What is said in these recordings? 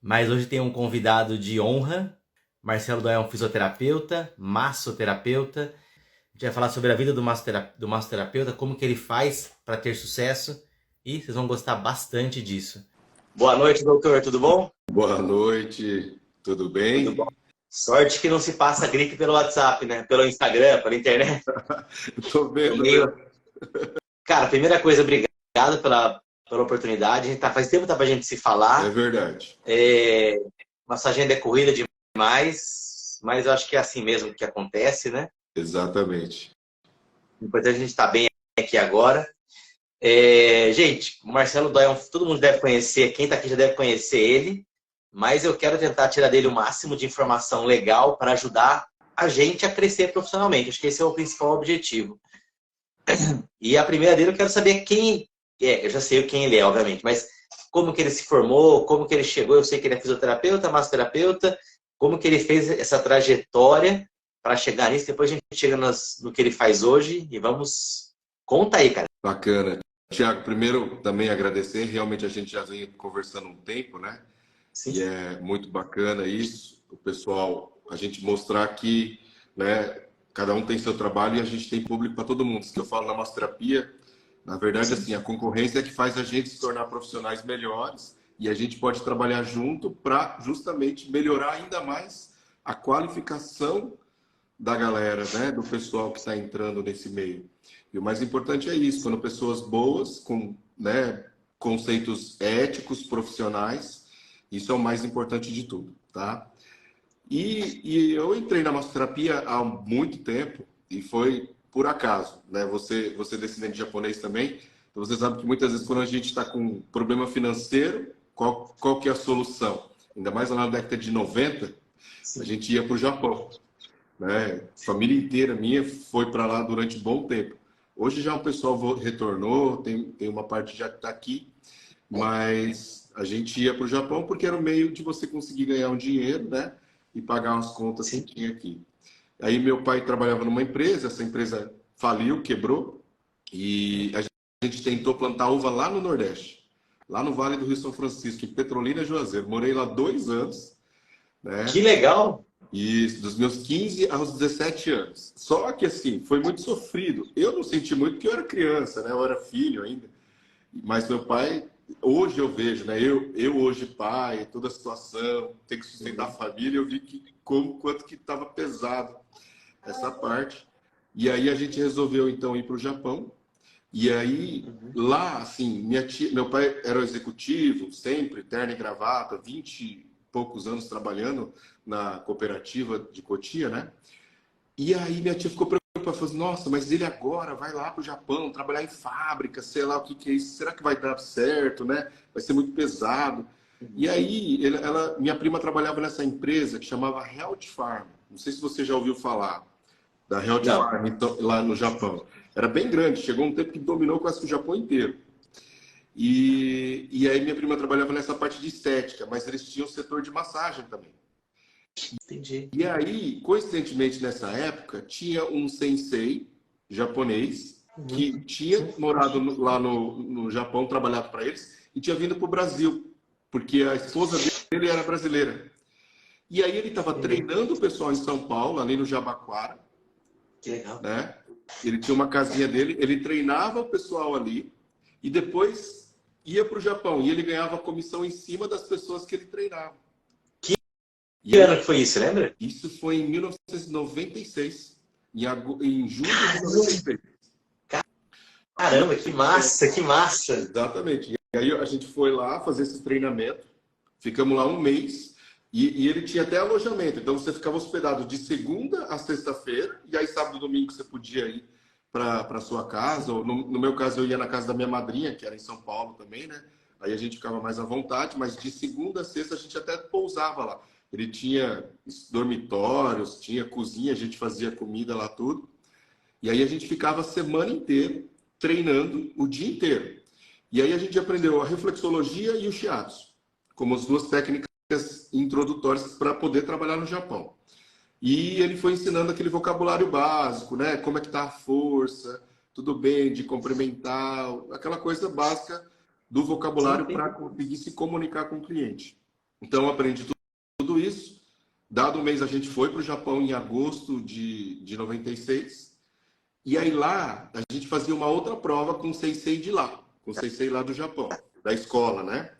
Mas hoje tem um convidado de honra. Marcelo Dói é um fisioterapeuta, massoterapeuta. A gente vai falar sobre a vida do massoterapeuta, como que ele faz para ter sucesso. E vocês vão gostar bastante disso. Boa noite, doutor. Tudo bom? Boa noite, tudo Tudo bom. bem? Sorte que não se passa gripe pelo WhatsApp, né? Pelo Instagram, pela internet. Tô vendo, né? Cara, primeira coisa, obrigado pela oportunidade. Faz tempo que tá pra gente se É falar. verdade. Nossa agenda é corrida demais, mas eu acho que é assim mesmo que acontece, né? Exatamente. O importante é a gente estar bem aqui agora. Gente, o Marcelo Dói, todo mundo deve conhecer, quem está aqui já deve conhecer ele, mas eu quero tentar tirar dele o máximo de informação legal para ajudar a gente a crescer profissionalmente. Acho que esse é o principal objetivo. E a primeira dele eu quero saber quem é. Eu já sei quem ele é, obviamente, mas como que ele se formou, como que ele chegou. Eu sei que ele é fisioterapeuta, massoterapeuta, como que ele fez essa trajetória para chegar nisso. Depois a gente chega no que ele faz hoje e vamos... Conta aí, cara. Bacana. Tiago, primeiro também agradecer. Realmente a gente já vem conversando um tempo, né? Sim. E é muito bacana isso. O pessoal, a gente mostrar que, né, cada um tem seu trabalho e a gente tem público para todo mundo. Se eu falo na massoterapia, na verdade, assim, a concorrência é que faz a gente se tornar profissionais melhores e a gente pode trabalhar junto para justamente melhorar ainda mais a qualificação da galera, né, do pessoal que está entrando nesse meio. E o mais importante é isso, quando pessoas boas, com, né, conceitos éticos, profissionais, isso é o mais importante de tudo, tá? E eu entrei na massoterapia há muito tempo e foi por acaso, né? Você é descendente japonês também, então você sabe que muitas vezes quando a gente está com problema financeiro, qual que é a solução? Ainda mais lá na década de 90, a gente ia para o Japão, né? A família inteira minha foi para lá durante um bom tempo. Hoje já o pessoal retornou, tem uma parte já que está aqui, mas a gente ia para o Japão porque era o meio de você conseguir ganhar um dinheiro, né? E pagar as contas que tinha aqui. Aí meu pai trabalhava numa empresa, essa empresa faliu, quebrou, e a gente tentou plantar uva lá no Nordeste, lá no Vale do Rio São Francisco, em Petrolina, Juazeiro. Morei lá 2 anos, né? Que legal! E dos meus 15 aos 17 anos. Só que assim, foi muito sofrido. Eu não senti muito porque eu era criança, né? Eu era filho ainda. Mas meu pai, hoje eu vejo, né? Eu hoje pai, toda a situação, ter que sustentar a família, eu vi quanto que estava pesado essa parte. E aí a gente resolveu então ir para o Japão. E aí lá, assim, meu pai era o executivo, sempre terno e gravata, 20 e poucos anos trabalhando na cooperativa de Cotia, né? E aí minha tia ficou preocupada, falou assim, nossa, mas ele agora vai lá para o Japão, trabalhar em fábrica, sei lá o que é isso, será que vai dar certo, né? Vai ser muito pesado. E aí, minha prima trabalhava nessa empresa que chamava Health Farm. Não sei se você já ouviu falar da Health Não. Farm então, lá no Japão. Era bem grande, chegou um tempo que dominou quase que o Japão inteiro. E aí minha prima trabalhava nessa parte de estética, mas eles tinham o setor de massagem também. Entendi. E aí, coincidentemente, nessa época, tinha um sensei japonês que tinha morado lá no Japão, trabalhado para eles, e tinha vindo para o Brasil, porque a esposa dele era brasileira. E aí ele estava treinando o pessoal em São Paulo, ali no Jabaquara. Que legal. Né? Ele tinha uma casinha dele, ele treinava o pessoal ali e depois ia para o Japão. E ele ganhava comissão em cima das pessoas que ele treinava. Que ano que foi isso, lembra? Isso foi em 1996, em julho de 96. Caramba, que massa, que massa! Exatamente. E aí a gente foi lá fazer esse treinamento, ficamos lá um mês, e ele tinha até alojamento. Então você ficava hospedado de segunda a sexta-feira, e aí sábado e domingo você podia ir para sua casa. Ou no meu caso, eu ia na casa da minha madrinha, que era em São Paulo também, né? Aí a gente ficava mais à vontade, mas de segunda a sexta a gente até pousava lá. Ele tinha dormitórios, tinha cozinha, a gente fazia comida lá, tudo. E aí a gente ficava a semana inteira treinando o dia inteiro. E aí a gente aprendeu a reflexologia e o shiatsu, como as duas técnicas introdutórias para poder trabalhar no Japão. E ele foi ensinando aquele vocabulário básico, né? Como é que tá a força, tudo bem, de cumprimentar, aquela coisa básica do vocabulário para conseguir se comunicar com o cliente. Então, eu aprendi tudo isso. Dado um mês, a gente foi para o Japão em agosto de 96. E aí lá, a gente fazia uma outra prova com o sensei de lá, com o sensei lá do Japão, da escola, né?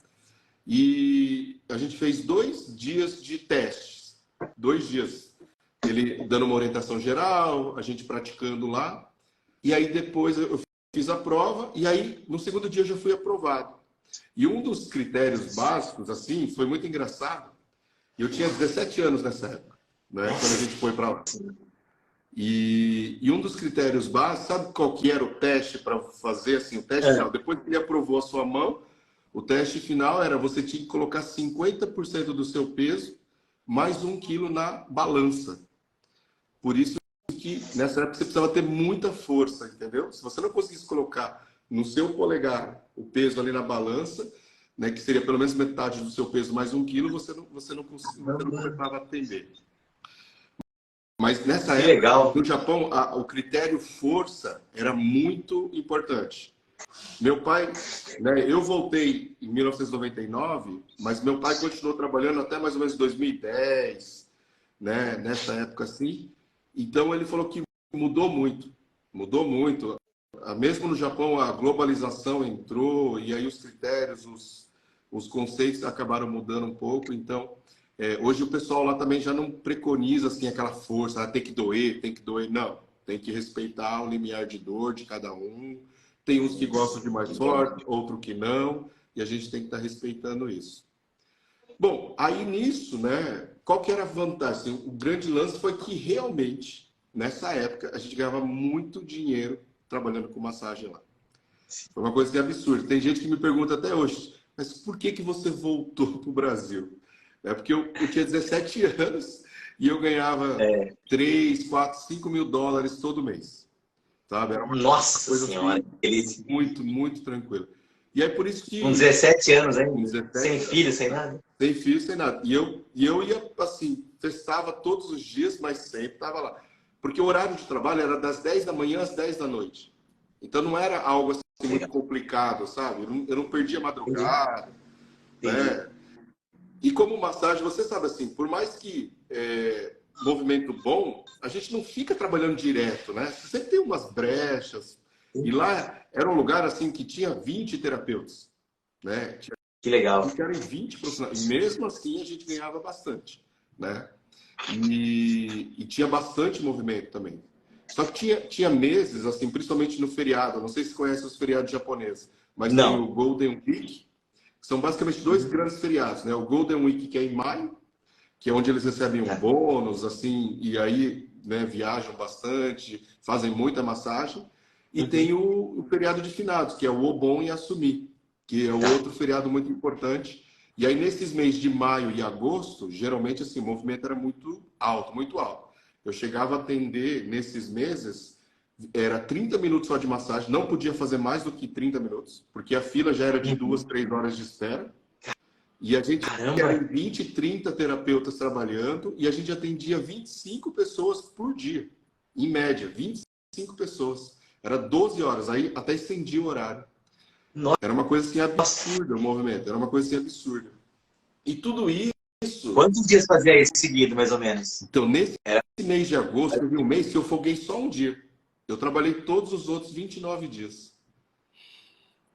E a gente fez 2 dias de testes. 2 dias. Ele dando uma orientação geral, a gente praticando lá. E aí depois eu fiz a prova, e aí no segundo dia eu já fui aprovado. E um dos critérios básicos, assim, foi muito engraçado. Eu tinha 17 anos nessa época, né? Quando a gente foi para lá. E um dos critérios básicos, sabe qual que era o teste para fazer assim, o teste final? Depois que ele aprovou a sua mão, o teste final era você tinha que colocar 50% do seu peso mais 1 quilo na balança. Por isso que nessa época você precisava ter muita força, entendeu? Se você não conseguisse colocar no seu polegar o peso ali na balança, né, que seria pelo menos metade do seu peso mais 1 quilo, você não começava a atender. Mas nessa época, legal. no Japão, o critério força era muito importante. Meu pai, né, eu voltei em 1999, mas meu pai continuou trabalhando até mais ou menos 2010, né, nessa época assim. Então ele falou que mudou muito, mudou muito. Mesmo no Japão, a globalização entrou e aí os critérios, os conceitos acabaram mudando um pouco. Então, hoje o pessoal lá também já não preconiza assim, aquela força, tem que doer, tem que doer. Não, tem que respeitar o limiar de dor de cada um. Tem uns que gostam de mais forte, outro que não, e a gente tem que estar respeitando isso. Bom, aí nisso, né, qual que era a vantagem? O grande lance foi que realmente, nessa época, a gente ganhava muito dinheiro trabalhando com massagem lá. Foi uma coisa que é absurda. Tem gente que me pergunta até hoje, mas por que você voltou para o Brasil? É porque eu tinha 17 anos e eu ganhava 3, 4, 5 mil dólares todo mês. Sabe? Era uma Nossa coisa Senhora, assim, muito, muito tranquila. E é por isso que... Com 17 anos, hein? Com 17 sem filho, sem nada? Sem filho, sem nada. E eu ia, assim, testava todos os dias, mas sempre estava lá. Porque o horário de trabalho era das 10 da manhã às 10 da noite. Então não era algo assim, muito complicado, sabe? Eu não perdia madrugada. Né? E como massagem, você sabe assim, por mais que movimento bom, a gente não fica trabalhando direto, né? Você tem umas brechas. E lá era um lugar assim que tinha 20 terapeutas, né? Que legal. Eram 20 profissionais. E mesmo assim a gente ganhava bastante, né? E tinha bastante movimento também. Só que tinha meses, assim, principalmente no feriado. Não sei se você conhece os feriados japoneses, mas não. Tem o Golden Week, que são basicamente 2 grandes feriados, né? O Golden Week, que é em maio, que é onde eles recebem um bônus, assim, e aí, né, viajam bastante, fazem muita massagem. E tem o feriado de finados, que é o Obon e Assumi, que é o outro feriado muito importante. E aí, nesses meses de maio e agosto, geralmente, assim, o movimento era muito alto, muito alto. Eu chegava a atender, nesses meses, era 30 minutos só de massagem, não podia fazer mais do que 30 minutos, porque a fila já era de 2, 3 horas de espera. E a gente era 20, 30 terapeutas trabalhando e a gente atendia 25 pessoas por dia. Em média, 25 pessoas. Era 12 horas, aí até estendia o horário. Nossa. Era uma coisa assim absurda o movimento, era uma coisa assim absurda. E tudo isso... Quantos dias fazia isso seguido, mais ou menos? Então, nesse mês de agosto, teve um mês que eu folguei só um dia. Eu trabalhei todos os outros 29 dias.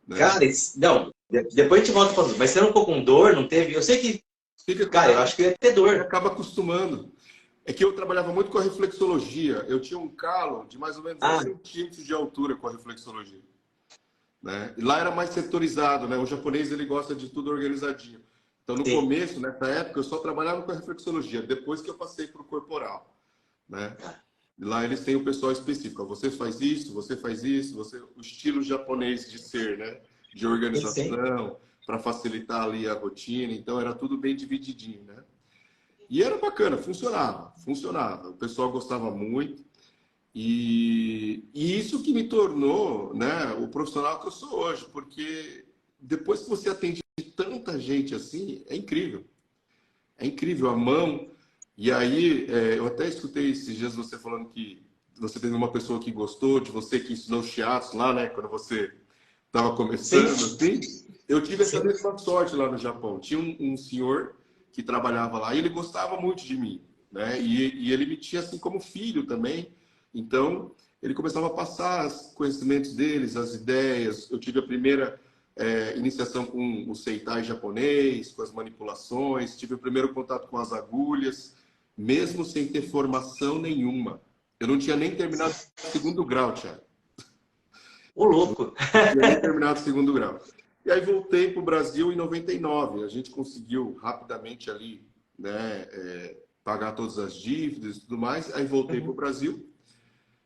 Né? Cara, não, depois a gente volta falando, mas você não ficou com dor, não teve? Eu sei que, cara, eu acho que ia ter dor. Acaba acostumando. É que eu trabalhava muito com a reflexologia. Eu tinha um calo de mais ou menos 1 centímetro de altura com a reflexologia. Né? E lá era mais setorizado, né? O japonês ele gosta de tudo organizadinho. Então, no começo, nessa época, eu só trabalhava com a reflexologia, depois que eu passei para o corporal. Né? E lá eles têm o pessoal específico. Você faz isso, o estilo japonês de ser, né? De organização, para facilitar ali a rotina. Então, era tudo bem divididinho, né? E era bacana, funcionava. O pessoal gostava muito. E isso que me tornou, né, o profissional que eu sou hoje. Porque depois que você atende tanta gente assim, é incrível. É incrível a mão. E aí, eu até escutei esses dias você falando que você teve uma pessoa que gostou de você, que ensinou shiatsu lá, né, quando você estava começando, assim. Eu tive essa mesma sorte lá no Japão. Tinha um senhor que trabalhava lá, e ele gostava muito de mim, né? E ele me tinha assim como filho também. Então, ele começava a passar os conhecimentos deles, as ideias. Eu tive a primeira iniciação com o seitai japonês, com as manipulações, tive o primeiro contato com as agulhas, mesmo sem ter formação nenhuma. Eu não tinha nem terminado o segundo grau, Thiago. Ô, louco! Não tinha nem terminado o segundo grau. E aí voltei para o Brasil em 99. A gente conseguiu rapidamente ali, né, pagar todas as dívidas e tudo mais. Aí voltei para o Brasil.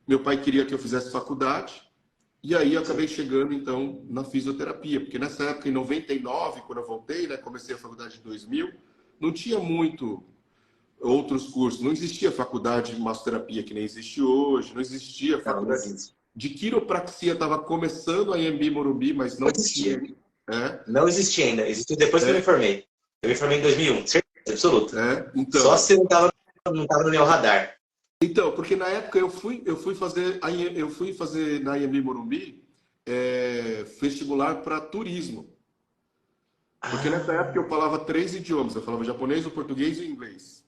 Meu pai queria que eu fizesse faculdade. E aí eu acabei chegando, então, na fisioterapia. Porque nessa época, em 99, quando eu voltei, né, comecei a faculdade em 2000, não tinha muito outros cursos. Não existia faculdade de massoterapia que nem existe hoje. Não existia faculdade de quiropraxia. Estava começando a Anhembi Morumbi, mas não existia. tinha. Não existia ainda. Existiu depois que eu me formei. Eu me formei em 2001, certeza absoluta. Então, só se não estava no meu radar. Então, porque na época eu fui fazer na Anhembi Morumbi vestibular para turismo. Porque nessa época eu falava 3 idiomas. Eu falava japonês, o português e o inglês.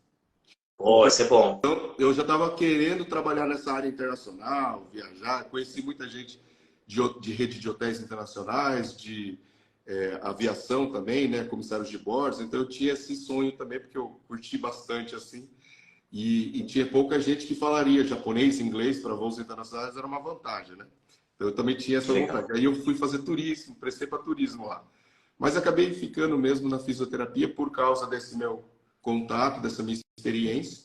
Oh, isso é bom. Então, eu já estava querendo trabalhar nessa área internacional, viajar. Conheci muita gente de rede de hotéis internacionais, de aviação também, né? Comissários de bordo. Então, eu tinha esse sonho também, porque eu curti bastante, assim. E tinha pouca gente que falaria japonês, inglês para voos internacionais, era uma vantagem, né? Então, eu também tinha essa vontade. Aí eu fui fazer turismo, prestei para turismo lá. Mas acabei ficando mesmo na fisioterapia por causa desse meu contato, dessa minha experiência.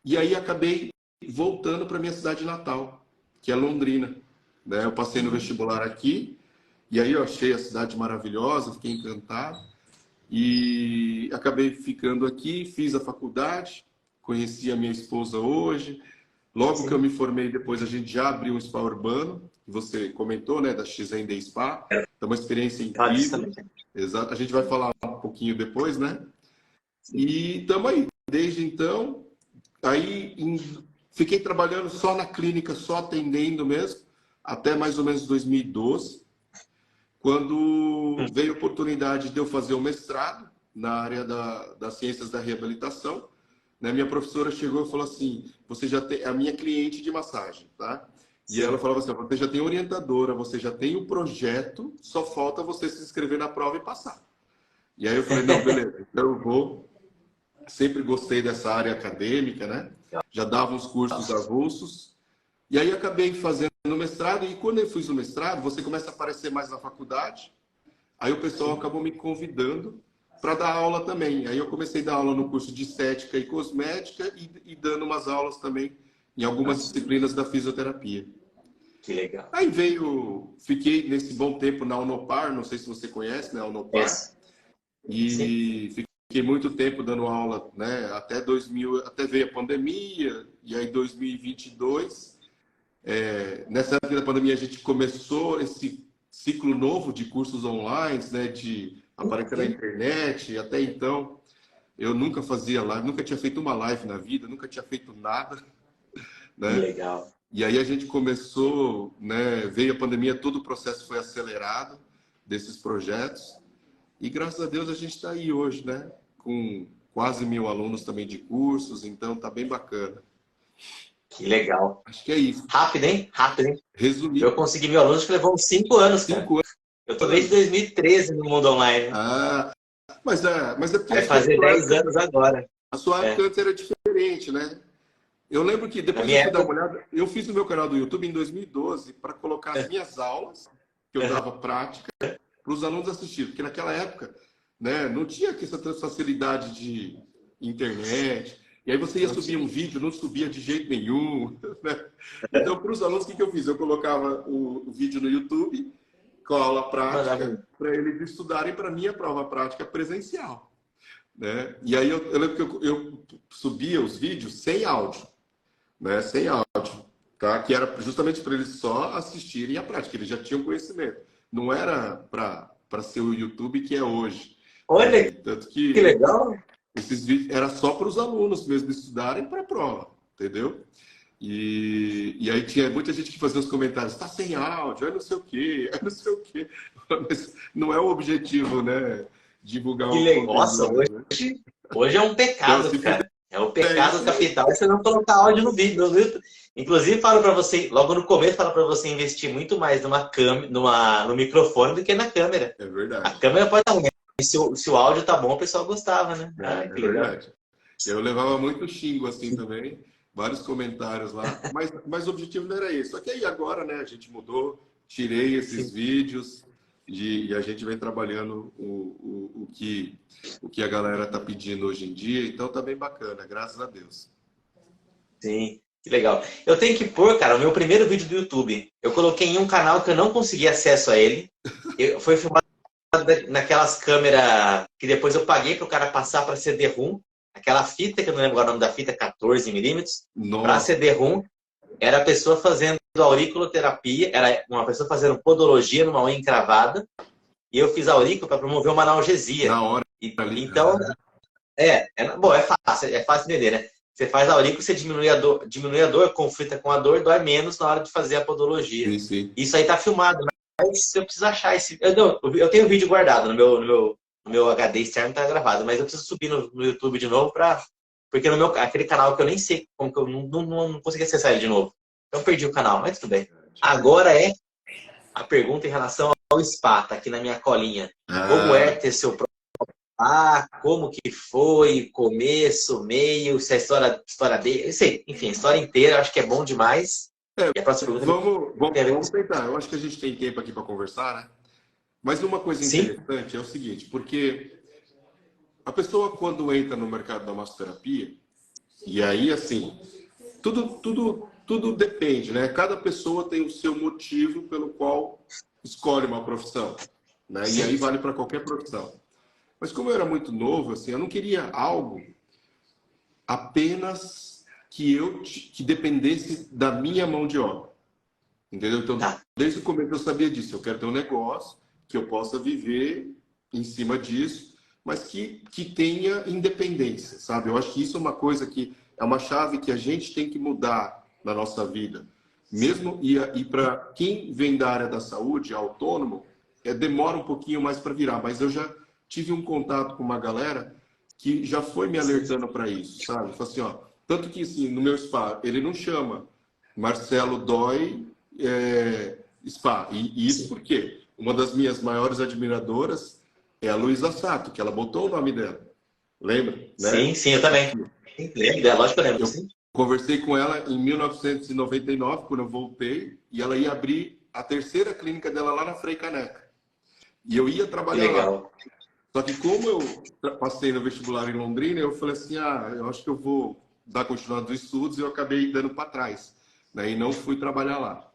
E aí acabei voltando para minha cidade natal, que é Londrina, né? Eu passei no vestibular aqui, e aí eu achei a cidade maravilhosa, fiquei encantado. E acabei ficando aqui, fiz a faculdade, conheci a minha esposa hoje. Logo que eu me formei, depois a gente já abriu um spa urbano, que você comentou, né, da XND Spa. É uma experiência incrível. Exato. A gente vai falar um pouquinho depois, né? E estamos aí. Desde então, fiquei trabalhando só na clínica, só atendendo mesmo, até mais ou menos 2012, quando veio a oportunidade de eu fazer um mestrado na área das ciências da reabilitação. Né? Minha professora chegou e falou assim, você já tem, é a minha cliente de massagem, tá? E ela falava assim, você já tem orientadora, você já tem o projeto, só falta você se inscrever na prova e passar. E aí eu falei, não, beleza, então eu vou. Sempre gostei dessa área acadêmica, né? Já dava uns cursos avulsos. E aí acabei fazendo o mestrado, e quando eu fiz o mestrado, você começa a aparecer mais na faculdade, aí o pessoal acabou me convidando para dar aula também. Aí eu comecei a dar aula no curso de estética e cosmética e dando umas aulas também em algumas disciplinas da fisioterapia. Que legal. Aí fiquei nesse bom tempo na Unopar, não sei se você conhece, né, a Unopar. E fiquei muito tempo dando aula, né, até 2000, até veio a pandemia, e aí 2022, nessa época da pandemia a gente começou esse ciclo novo de cursos online, né, de aparecer na internet. Até então eu nunca fazia live, nunca tinha feito uma live na vida, nunca tinha feito nada, né? Que legal. E aí a gente começou, né, veio a pandemia, todo o processo foi acelerado desses projetos, e graças a Deus a gente está aí hoje, né, com quase 1000 alunos também de cursos, então tá bem bacana. Que legal. Acho que é isso. Rápido, hein? Rápido, hein? Resumindo. Eu consegui 1000 alunos que levou uns 5 anos, cara. 5 anos. Eu tô desde 2013 no mundo online. Mas é porque... Vai fazer 10 anos agora. A sua época antes era diferente, né? Eu lembro que depois eu fui dar uma olhada, eu fiz no meu canal do YouTube em 2012 para colocar as minhas aulas, que eu dava prática, para os alunos assistirem. Porque naquela época, né, não tinha essa facilidade de internet. E aí você ia subir um vídeo, não subia de jeito nenhum. Né? Então, para os alunos, o que eu fiz? Eu colocava o vídeo no YouTube com a aula prática para eles estudarem para a minha prova prática presencial. Né? E aí eu lembro que eu subia os vídeos sem áudio. Né? Sem áudio. Tá? Que era justamente para eles só assistirem a prática. Eles já tinham conhecimento. Não era para ser o YouTube que é hoje. Olha, tanto que legal! Esses vídeos era só para os alunos mesmo estudarem para a prova, entendeu? E aí tinha muita gente que fazia os comentários, está sem áudio, é não sei o quê, é não sei o quê. Mas não é o objetivo, né? divulgar Que o legal. Nossa, conteúdo, né? hoje é um Então, pecado, se cara. fizer É o pecado isso, capital você não colocar áudio no vídeo. No YouTube. Inclusive, falo para você, logo no começo, falo para você investir muito mais numa câmera, no microfone do que na câmera. é A verdade. câmera pode estar ruim, mas se o áudio tá bom, o pessoal gostava, né? Ah, É que legal. verdade. Eu levava muito xingo assim também, vários comentários lá, mas o objetivo não era esse. Só que aí agora, né, a gente mudou, tirei esses Sim. vídeos e a gente vem trabalhando o que a galera tá pedindo hoje em dia, então tá bem bacana, graças a Deus. Sim, que legal. Eu tenho que pôr, cara, o meu primeiro vídeo do YouTube. Eu coloquei em um canal que eu não consegui acesso a ele. Foi filmado naquelas câmeras que depois eu paguei para o cara passar para CD-ROM. Aquela fita, que eu não lembro agora o nome da fita, 14 milímetros. Para Nossa, CD-ROM, era a pessoa fazendo auriculoterapia, era uma pessoa fazendo podologia numa unha encravada. E eu fiz aurícula para promover uma analgesia. na hora ali. Então, bom, é fácil entender, né? Você faz a aurícula, você diminui a dor, conflita com a dor, dói menos na hora de fazer a podologia. Sim, sim. Isso aí tá filmado, mas eu preciso achar esse. Eu tenho o vídeo guardado no meu HD externo, tá gravado, mas eu preciso subir no YouTube de novo porque no meu aquele canal que eu nem sei como que eu não consegui acessar ele de novo. Então eu perdi o canal, mas tudo bem. Agora é a pergunta em relação ao spa, tá aqui na minha colinha. Como é Ah, ter seu como que foi, começo, meio, se a história dele, eu sei, enfim, a história inteira, eu acho que é bom demais. E a próxima pergunta tem a ver com vamos isso. tentar. Eu acho que a gente tem tempo aqui para conversar, né? Mas uma coisa Sim, interessante é o seguinte, porque a pessoa quando entra no mercado da massoterapia, e aí assim, tudo depende, né? Cada pessoa tem o seu motivo pelo qual escolhe uma profissão, né? E aí sim, vale para qualquer profissão. Mas como eu era muito novo, assim, eu não queria algo apenas que dependesse da minha mão de obra. Entendeu? Então, tá. desde o começo eu sabia disso. Eu quero ter um negócio que eu possa viver em cima disso, mas que tenha independência, sabe? Eu acho que isso é uma coisa que é uma chave que a gente tem que mudar na nossa vida. Mesmo e para quem vem da área da saúde, autônomo, demora um pouquinho mais para virar, mas eu já tive um contato com uma galera que já foi me alertando para isso, sabe? Falei assim, ó, tanto que assim, no meu spa, ele não chama Marcelo Dói Spa. E isso Sim, porque uma das minhas maiores admiradoras é a Luísa Sato, que ela botou o nome dela. Lembra? sim, Né? sim, eu também. Sim, lembro dela, lógico que eu lembro, Eu sim. conversei com ela em 1999, quando eu voltei, e ela ia abrir a terceira clínica dela lá na Frei Caneca. E eu ia Que trabalhar lá. legal. Só que como eu passei no vestibular em Londrina, eu falei assim, eu acho que eu vou dar continuidade dos estudos, e eu acabei dando para trás, né? E não fui trabalhar lá.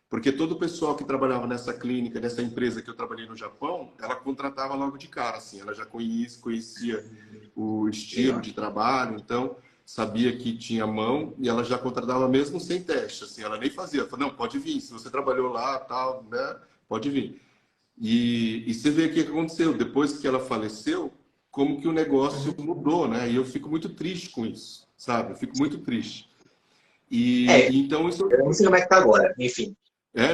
Porque todo o pessoal que trabalhava nessa clínica, nessa empresa que eu trabalhei no Japão, ela contratava logo de cara, assim, ela já conhecia o estilo Legal. de trabalho, então sabia que tinha mão e ela já contratava mesmo sem teste, assim, ela nem fazia, ela falou, não, pode vir, se você trabalhou lá, tal, né, pode vir. E você vê o que aconteceu, depois que ela faleceu, como que o negócio Uhum. mudou, né, e eu fico muito triste com isso, sabe, eu fico muito triste. É, E então isso eu não sei como é que tá agora, enfim.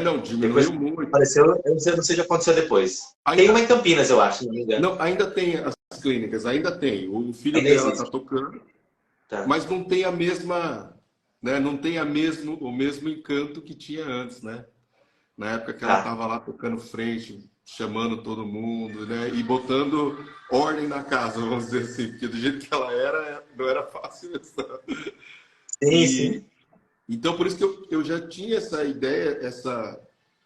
não, Depois diminuiu que muito. apareceu, eu não sei o que aconteceu depois. Tem uma Ainda, em Campinas, eu acho, se não me engano. não, ainda tem as clínicas, ainda tem. O filho Ainda dela está existe. tocando, Tá. mas não tem a mesma, né? Não tem o mesmo encanto que tinha antes, né? Na época que ela Tá. estava lá tocando frente, chamando todo mundo, né? E botando ordem na casa, vamos dizer assim, porque do jeito que ela era, não era fácil isso. Sim, E sim. então por isso que eu já tinha essa ideia,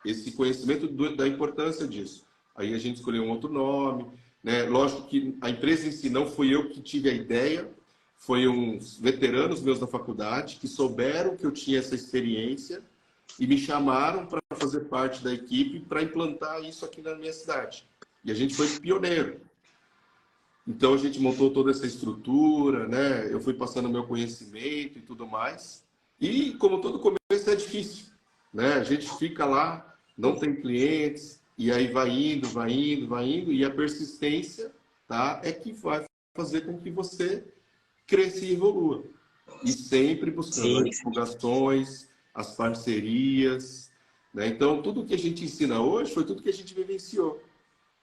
esse conhecimento da importância disso. Aí a gente escolheu um outro nome, né? Lógico que a empresa em si não fui eu que tive a ideia, foi uns veteranos meus da faculdade que souberam que eu tinha essa experiência e me chamaram para fazer parte da equipe para implantar isso aqui na minha cidade. E a gente foi pioneiro. Então a gente montou toda essa estrutura, né? Eu fui passando meu conhecimento e tudo mais. E como todo começo é difícil, né? A gente fica lá, não tem clientes, e aí vai indo, vai indo, vai indo, e a persistência, tá? É que vai fazer com que você cresça e evolua. E sempre buscando Sim. as divulgações, as parcerias, né? Então tudo que a gente ensina hoje foi tudo que a gente vivenciou.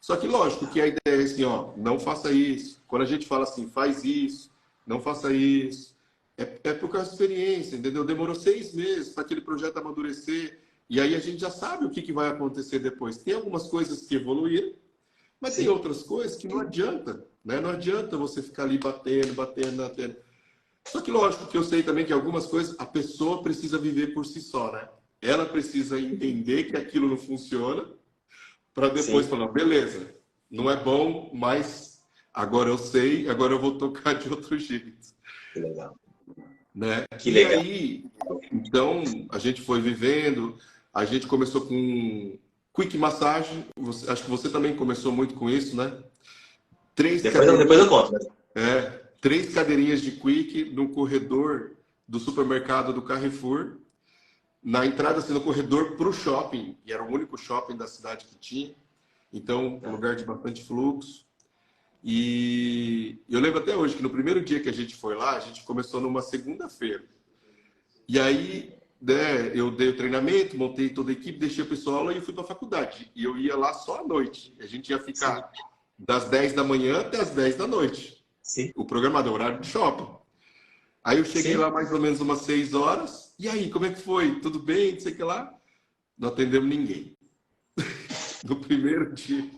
Só que, lógico, que a ideia é assim, ó, não faça isso. Quando a gente fala assim, faz isso, não faça isso, é por causa da experiência, entendeu? Demorou 6 meses para aquele projeto amadurecer, e aí a gente já sabe o que vai acontecer depois. Tem algumas coisas que evoluíram, mas tem Sim. outras coisas que não adianta, né? Não adianta você ficar ali batendo, batendo, batendo. Só que, lógico, que eu sei também que algumas coisas a pessoa precisa viver por si só, né? Ela precisa entender que aquilo não funciona, para depois Sim. falar, beleza, não é bom, mas agora eu sei, agora eu vou tocar de outro jeito, Que legal. né? Que E legal. aí, então, a gente foi vivendo, a gente começou com quick massagem, acho que você também começou muito com isso, né? Três Depois eu cadeirinhas, conto. Né? três cadeirinhas de quick no corredor do supermercado do Carrefour, na entrada, assim, no corredor para o shopping, e era o único shopping da cidade que tinha. Então, um lugar de bastante fluxo. E eu lembro até hoje que no primeiro dia que a gente foi lá, a gente começou numa segunda-feira. E aí, né, eu dei o treinamento, montei toda a equipe, deixei o pessoal lá e fui para a faculdade. E eu ia lá só à noite. A gente ia Sim. ficar das 10 da manhã até as 10 da noite. Sim. O programado, o horário de shopping. Aí eu cheguei Sim. lá mais ou menos umas 6 horas. E aí, como é que foi? Tudo bem? Não sei o que lá. Não atendemos ninguém. No primeiro dia.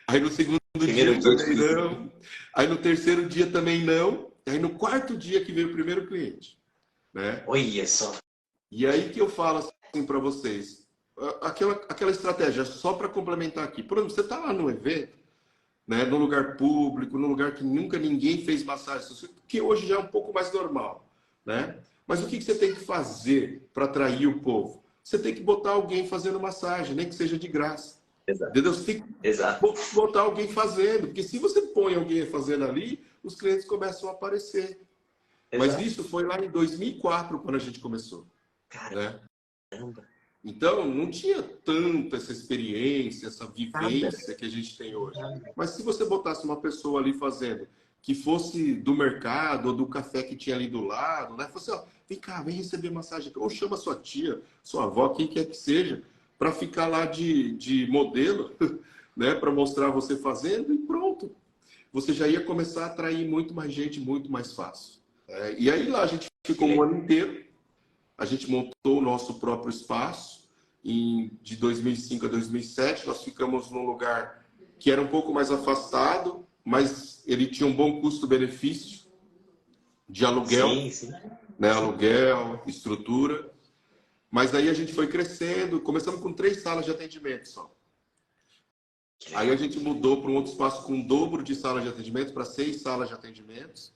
Aí no segundo Primeiro dia dia também difícil. não. Aí no terceiro dia também não. Aí no quarto dia que veio o primeiro cliente, né? Olha só. E aí que eu falo assim para vocês, aquela estratégia, só para complementar aqui. Por exemplo, você está lá no evento, né, num lugar público, num lugar que nunca ninguém fez massagem, que hoje já é um pouco mais normal, né? Mas o que você tem que fazer para atrair o povo? Você tem que botar alguém fazendo massagem, nem que seja de graça. Exato. Entendeu? Você tem que Exato. botar alguém fazendo, porque se você põe alguém fazendo ali, os clientes começam a aparecer. Mas Exato. isso foi lá em 2004, quando a gente começou, né? Caramba. Então, não tinha tanta essa experiência, essa Nada. vivência que a gente tem hoje. Nada. Mas se você botasse uma pessoa ali fazendo, que fosse do mercado ou do café que tinha ali do lado, né? Fosse, ó, vem cá, vem receber massagem. Ou chama sua tia, sua avó, quem quer que seja, para ficar lá de modelo, né? Para mostrar você fazendo e pronto. Você já ia começar a atrair muito mais gente, muito mais fácil. E aí lá a gente ficou um ano inteiro. A gente montou o nosso próprio espaço. De 2005 a 2007, nós ficamos num lugar que era um pouco mais afastado, mas ele tinha um bom custo-benefício de aluguel, Sim, sim. né? Aluguel, estrutura. Mas aí a gente foi crescendo, começamos com 3 salas de atendimento só. Aí a gente mudou para um outro espaço com o dobro de salas de atendimento, para 6 salas de atendimentos.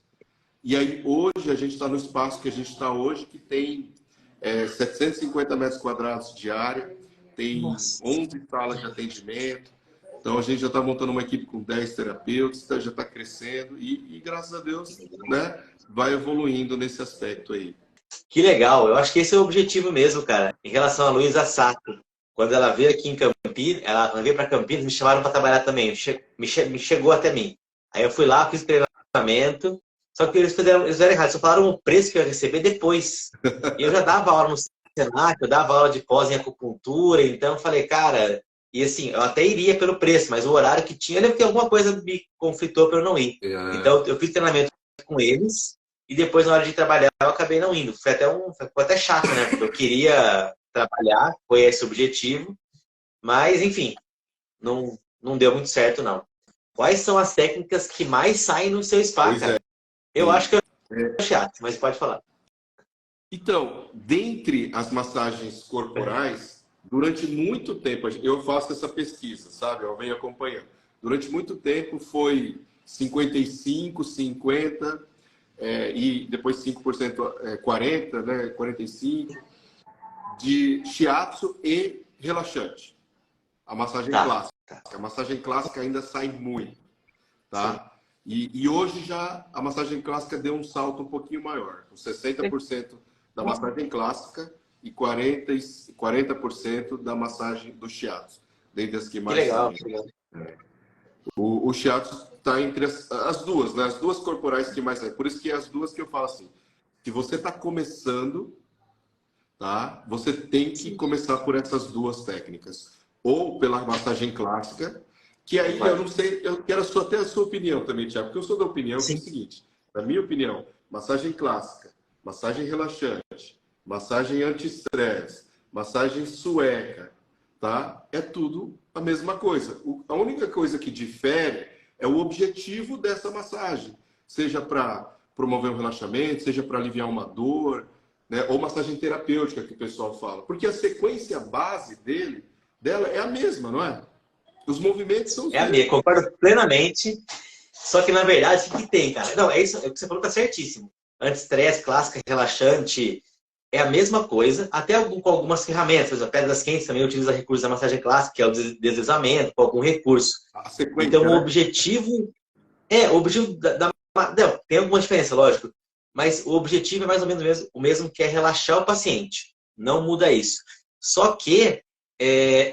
E aí hoje a gente está no espaço que a gente está hoje, que tem 750 metros quadrados de área, tem Nossa. 11 salas de atendimento. Então a gente já está montando uma equipe com 10 terapeutas, já está crescendo e graças a Deus, né, vai evoluindo nesse aspecto aí. Que legal. Eu acho que esse é o objetivo mesmo, cara. Em relação a Luísa Sato, quando ela veio aqui em Campinas, ela veio para Campinas, me chamaram para trabalhar também. Me chegou até mim. Aí eu fui lá, fiz treinamento. Só que eles fizeram errado. Só falaram o preço que eu ia receber depois. E eu já dava aula no Senac, eu dava aula de pós em acupuntura. Então eu falei, cara, e assim, eu até iria pelo preço, mas o horário que tinha, eu lembro que alguma coisa me conflitou para eu não ir. Então eu fiz treinamento com eles. E depois, na hora de trabalhar, eu acabei não indo. Ficou até chato, né? Porque eu queria trabalhar, foi esse o objetivo. Mas, enfim, não deu muito certo, não. Quais são as técnicas que mais saem no seu spa, Pois é. cara? Eu acho que é chato, mas pode falar. Então, dentre as massagens corporais, durante muito tempo, eu faço essa pesquisa, sabe? Eu venho acompanhando. Durante muito tempo foi 55, 50, e depois 5%, 40, né? 45, de shiatsu e relaxante. A massagem Tá. clássica. A massagem clássica ainda sai muito, Sim. tá? E hoje já a massagem clássica deu um salto um pouquinho maior, com 60% da massagem clássica e 40% da massagem do shiatsu, dentre as que Que mais legal, saem. que legal. O shiatsu está entre as duas, né? As duas corporais que mais saem. Por isso que é as duas que eu falo assim, se você está começando, tá? Você tem que começar por essas duas técnicas. Ou pela massagem clássica, Que aí, eu não sei, eu quero até a sua opinião também, Thiago, porque eu sou da opinião que é o Sim. seguinte, na minha opinião, massagem clássica, massagem relaxante, massagem anti-estresse, massagem sueca, tá? É tudo a mesma coisa. A única coisa que difere é o objetivo dessa massagem, seja para promover um relaxamento, seja para aliviar uma dor, né? Ou massagem terapêutica que o pessoal fala, porque a sequência base dela é a mesma, não é? Os movimentos são os É a minha, mesmos. concordo plenamente. Só que, na verdade, o que tem, cara? Não, é isso, é o que você falou, tá certíssimo. Anti-estresse, clássica, relaxante, é a mesma coisa, até com algumas ferramentas. Por exemplo, pedras quentes também utiliza recursos da massagem clássica, que é o deslizamento, com algum recurso. A sequência, Então, o né? objetivo não, tem alguma diferença, lógico, mas o objetivo é mais ou menos o mesmo que é relaxar o paciente. Não muda isso. Só que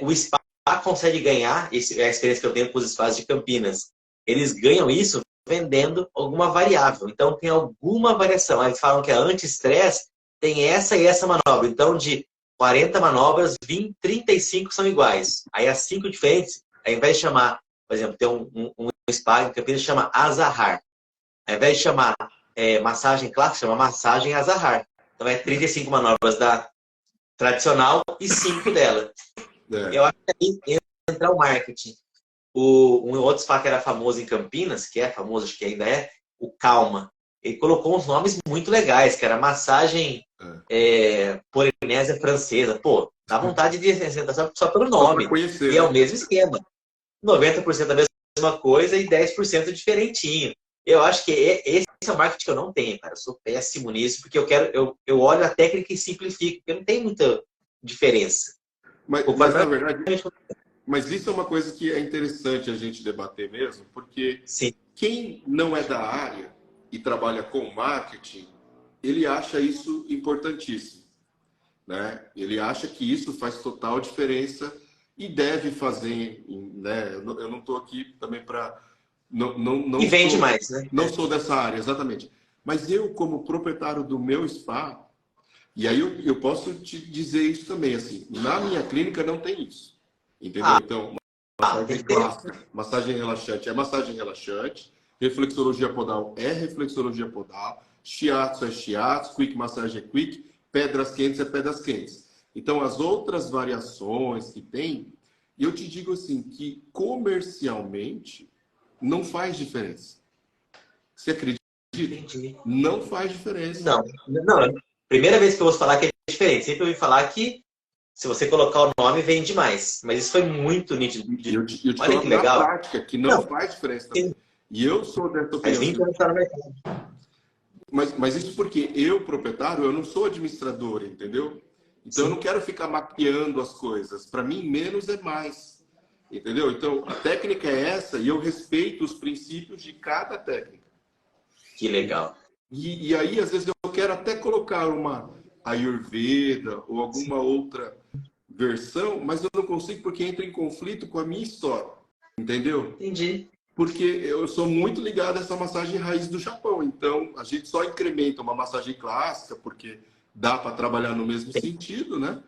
o spa consegue ganhar, é a experiência que eu tenho com os spas de Campinas. Eles ganham isso vendendo alguma variável. Então, tem alguma variação. Aí eles falam que a anti-estresse tem essa e essa manobra. Então, de 40 manobras, 35 são iguais. Aí as 5 diferentes, ao invés de chamar, por exemplo, tem um spa em Campinas que chama Azahar. Ao invés de chamar massagem clássica, chama massagem Azahar. Então, é 35 manobras da tradicional e 5 dela. Eu acho que aí entra o marketing. Um outro spa que era famoso em Campinas, que é famoso, acho que ainda é, o Calma. Ele colocou uns nomes muito legais, que era massagem polinésia francesa. Pô, dá vontade de sentar só pelo Só para nome. conhecer, E é né? o mesmo esquema. 90% da mesma coisa e 10% diferentinho. Eu acho que esse é o marketing que eu não tenho, cara. Eu sou péssimo nisso, porque eu olho a técnica e simplifico, porque não tem muita diferença. Mas na verdade, mas isso é uma coisa que é interessante a gente debater mesmo, porque Sim. quem não é da área e trabalha com marketing, ele acha isso importantíssimo, né? Ele acha que isso faz total diferença e deve fazer, né? Eu não estou aqui também para E vende mais, né? não sou dessa área, exatamente. Mas eu, como proprietário do meu spa, e aí eu posso te dizer isso também, assim, na minha clínica não tem isso, entendeu? Então, Tem massagem que ter. clássica, massagem relaxante é massagem relaxante, reflexologia podal é reflexologia podal, shiatsu é shiatsu, quick massagem é quick, pedras quentes é pedras quentes. Então, as outras variações que tem, eu te digo assim, que comercialmente não faz diferença. Você acredita? Entendi. Não faz diferença. Não. Primeira vez que eu ouço falar que é diferente. Sempre ouvi falar que se você colocar o nome, vende mais. Mas isso foi muito nítido. E eu te Olha que coloco na legal. prática que não Não, faz diferença também. E eu sou dessa faz opinião. 20 anos que tá no mercado. Mas isso porque eu, proprietário, eu não sou administrador, entendeu? Então eu Sim. não quero ficar mapeando as coisas. Para mim, menos é mais. Entendeu? Então a técnica é essa e eu respeito os princípios de cada técnica. Que legal. E aí, às vezes, eu quero até colocar uma Ayurveda ou alguma outra versão, mas eu não consigo porque entra em conflito com a minha história. Entendeu? Entendi. Porque eu sou muito ligado a essa massagem raiz do Japão. Então, a gente só incrementa uma massagem clássica, porque dá para trabalhar no mesmo sentido, né?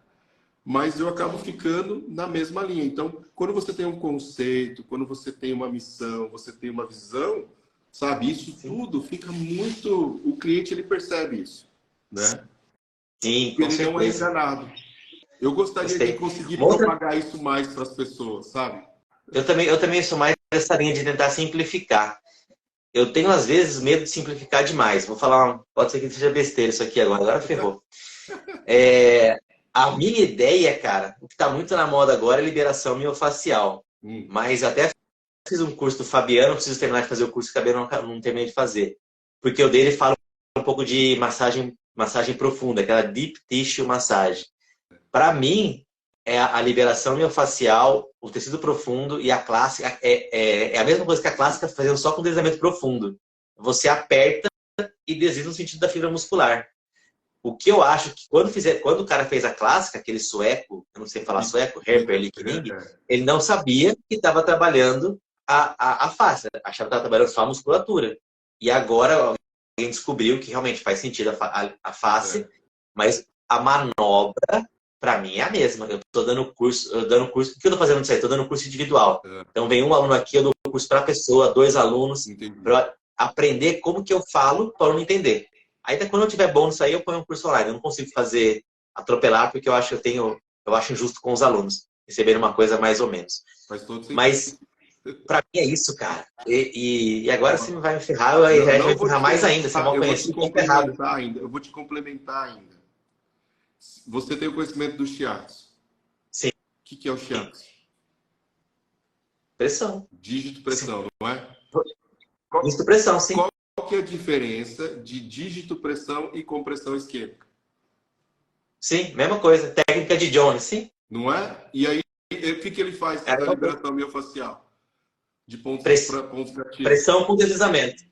Mas eu acabo ficando na mesma linha. Então, quando você tem um conceito, quando você tem uma missão, você tem uma visão, sabe? Isso tudo fica muito... O cliente, ele percebe isso, né? Sim, com Ele não é certeza. enganado. Eu gostaria de Gostei. conseguir Outra, propagar isso mais para as pessoas, sabe? eu também sou mais dessa linha de tentar simplificar. Eu tenho, às vezes, medo de simplificar demais. Vou falar, pode ser que seja besteira isso aqui agora ferrou. A minha ideia, cara, o que está muito na moda agora é liberação miofascial. Mas até fiz um curso do Fabiano, preciso terminar de fazer o curso que acabei não terminei de fazer. Porque o dele fala um pouco de massagem profunda, aquela deep tissue massagem. Para mim, a liberação miofascial, o tecido profundo e a clássica é a mesma coisa que a clássica, fazendo só com deslizamento profundo. Você aperta e desliza no sentido da fibra muscular. O que eu acho que quando o cara fez a clássica, aquele sueco, eu não sei falar sueco, Herper Likning, ele não sabia que estava trabalhando a face, achava que estava trabalhando só a musculatura. E agora alguém descobriu que realmente faz sentido a face, mas a manobra para mim é a mesma. Eu estou dando curso, o que eu estou fazendo isso aí? Estou dando curso individual. É, Então vem um aluno aqui, eu dou curso para a pessoa, 2 alunos, entendi. para aprender como que eu falo para eu não entender. Aí até quando eu tiver bom nisso aí, eu ponho um curso online. Eu não consigo fazer atropelar, porque eu acho injusto com os alunos receberem uma coisa mais ou menos. Faz todo sentido. Mas para mim é isso, cara. E agora você vai me ferrar, Não, a internet não vai me vou ferrar te mais ainda. Você é ferrar, mal eu vou te conhecido, tô ferrado. complementar ainda. Eu vou te complementar ainda. Você tem o conhecimento do shiatsu. Sim, O que é o shiatsu? pressão. Dígito Sim. pressão, não é? Misto pressão, sim. Qual que é a diferença de dígito pressão e compressão isquêmica? Sim, mesma coisa. Técnica de Jones, sim. Não é? E aí, o que ele faz É, da liberação miofascial? De pontos press- para pontos gatilhos? pressão com deslizamento.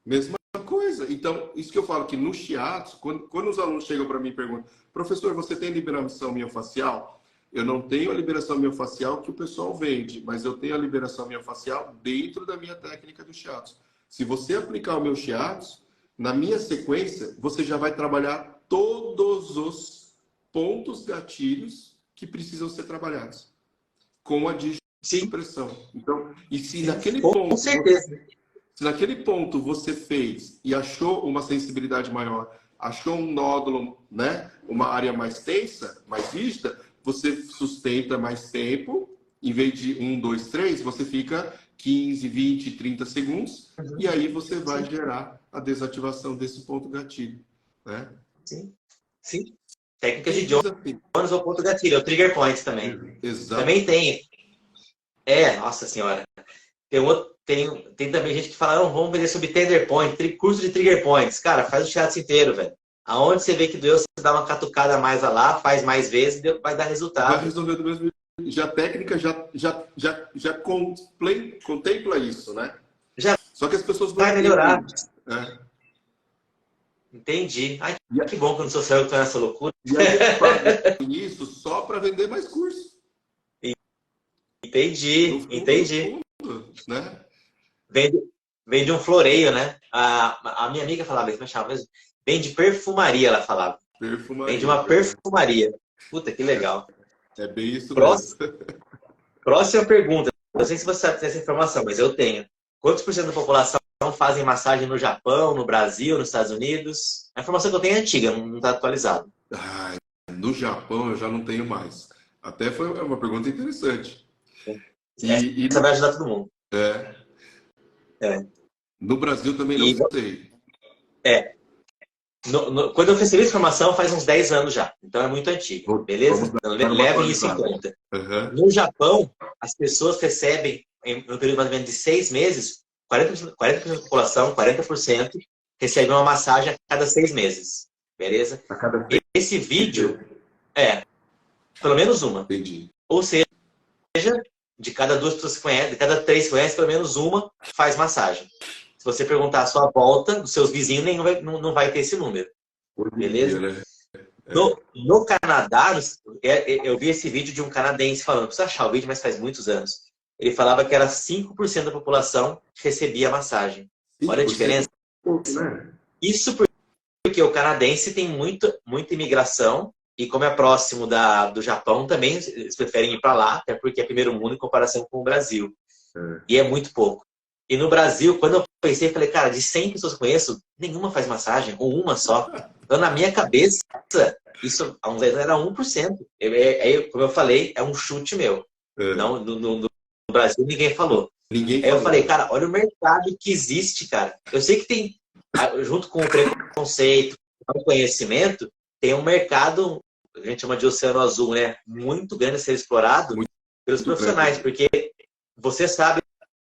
Mesma coisa. Então, isso que eu falo que no shiatsu, quando os alunos chegam para mim e perguntam, professor, você tem liberação miofascial? Eu não tenho a liberação miofascial que o pessoal vende, mas eu tenho a liberação miofascial dentro da minha técnica do shiatsu. Se você aplicar o meu shiatsu, na minha sequência, você já vai trabalhar todos os pontos gatilhos que precisam ser trabalhados com a Sim, pressão. Então, e se sim. naquele Com ponto certeza. se naquele ponto você fez e achou uma sensibilidade maior, achou um nódulo, né, uma área mais tensa, mais rígida, você sustenta mais tempo, em vez de 1, 2, 3, você fica 15, 20, 30 segundos, e aí você vai Sim, gerar a desativação desse ponto gatilho, né? sim, sim. Técnica de Simples assim. Jones ou ponto gatilho. É o trigger point também. Exato. Também tem. Nossa senhora. Tem também gente que fala, não, vamos vender sobre tender point, curso de trigger points. Cara, faz o shiatsu inteiro, velho. Aonde você vê que doeu, você dá uma catucada mais lá, faz mais vezes, vai dar Vai resultado. resolver do mesmo jeito. Já a técnica já contempla isso, né? Já Só que as pessoas não vai melhorar. entendem. Né? Entendi. Ai, E, que bom que eu não sou só eu que tô nessa loucura. e aí eles fazem isso só para vender mais curso. No Entendi, fundo, no entendi. fundo, né? Vende, vende um floreio, né? A minha amiga falava isso, mas chamava mesmo. Vende perfumaria, ela falava. Vende Perfumaria. uma perfumaria. Puta, que legal. É bem isso mesmo. Próxima, próxima pergunta. Não sei se você sabe dessa informação, mas eu tenho. Quantos por cento da população fazem massagem no Japão, no Brasil, nos Estados Unidos? A informação que eu tenho é antiga, não está atualizada. Ai, no Japão eu já não tenho mais. Até foi uma pergunta interessante. Essa vai ajudar todo mundo. É, É. no Brasil também não E, sei. é, quando eu recebi essa informação faz uns 10 anos já. Então é muito antigo, beleza? Vamos Então, dar uma levem isso em atualizada. conta. Uhum. No Japão, as pessoas recebem, no período mais ou menos de 6 meses, 40% da população, 40%, recebe uma massagem a cada 6 meses. Beleza? A cada vez. Esse vídeo pelo menos uma. Entendi. Ou seja, de cada 2 pessoas que conhecem, de cada 3 que conhecem, pelo menos uma faz massagem. Se você perguntar à sua volta, dos seus vizinhos, nenhum não vai ter esse número. Beleza? Dia, né? No Canadá, eu vi esse vídeo de um canadense falando, precisa achar o vídeo, mas faz muitos anos. Ele falava que era 5% da população que recebia massagem. Olha a diferença. Né? Isso porque o canadense tem muita imigração e como é próximo do Japão, também eles preferem ir para lá, até porque é primeiro mundo em comparação com o Brasil. E é muito pouco. E no Brasil, quando eu pensei, falei, cara, de 100 pessoas que eu conheço, nenhuma faz massagem, ou uma só. Então, na minha cabeça, isso há uns anos era 1%. Como eu falei, é um chute meu. Não, no Brasil, ninguém falou. Ninguém Aí eu falou. falei, cara, olha o mercado que existe, cara. Eu sei que tem, junto com o preconceito, o conhecimento, tem um mercado, a gente chama de oceano azul, né? Muito grande a ser explorado pelos profissionais, porque você sabe,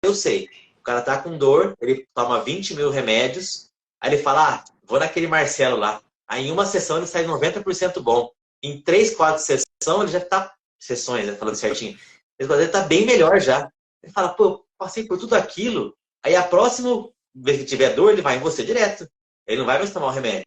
eu sei. O cara tá com dor, ele toma 20 mil remédios, aí ele fala, vou naquele Marcelo lá. Aí em uma sessão ele sai 90% bom. Em 3, 4 sessões, ele já tá... Sessões, né? Falando certinho. Ele tá bem melhor já. Ele fala, pô, eu passei por tudo aquilo. Aí a próxima vez que tiver dor, ele vai em você direto. Ele não vai mais tomar o remédio.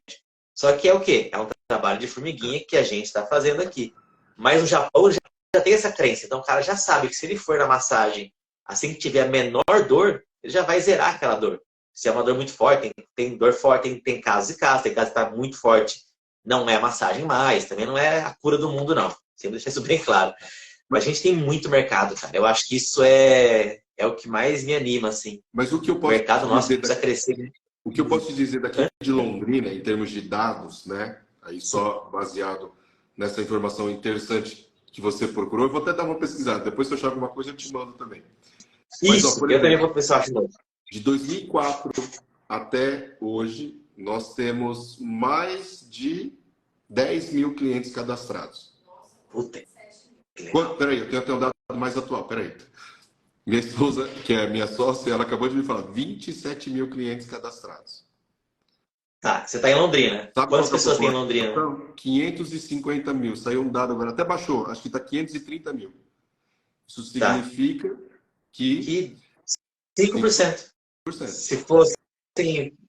Só que é o quê? É um trabalho de formiguinha que a gente está fazendo aqui. Mas no Japão já tem essa crença. Então o cara já sabe que se ele for na massagem, assim que tiver a menor dor, ele já vai zerar aquela dor. Se é uma dor muito forte, tem dor forte, tem casos e casos. Tem casos que está muito forte, não é massagem mais. Também não é a cura do mundo, não. Sempre deixar isso bem claro. Mas a gente tem muito mercado, cara. Eu acho que isso é o que mais me anima, assim. Mas o que eu O posso mercado te nosso dizer precisa crescer. o que eu posso te dizer daqui de Londrina, em termos de dados, né? Aí só baseado nessa informação interessante que você procurou, eu vou até dar uma pesquisada. Depois, se eu achar alguma coisa, eu te mando também. Mas, ó, Isso, por eu também exemplo, vou pensar de novo. de 2004 até hoje, nós temos mais de 10 mil clientes cadastrados. Puta, que legal. Peraí, eu tenho até um dado mais atual, peraí. Minha esposa, que é minha sócia, ela acabou de me falar 27 mil clientes cadastrados. Tá, você tá em Londrina. Sabe qual Quantas que é a pessoas tem em Londrina? população? 550 mil. Saiu um dado agora, até baixou. Acho que está 530 mil. Isso Tá. significa que Que 5%. 5%. Se fosse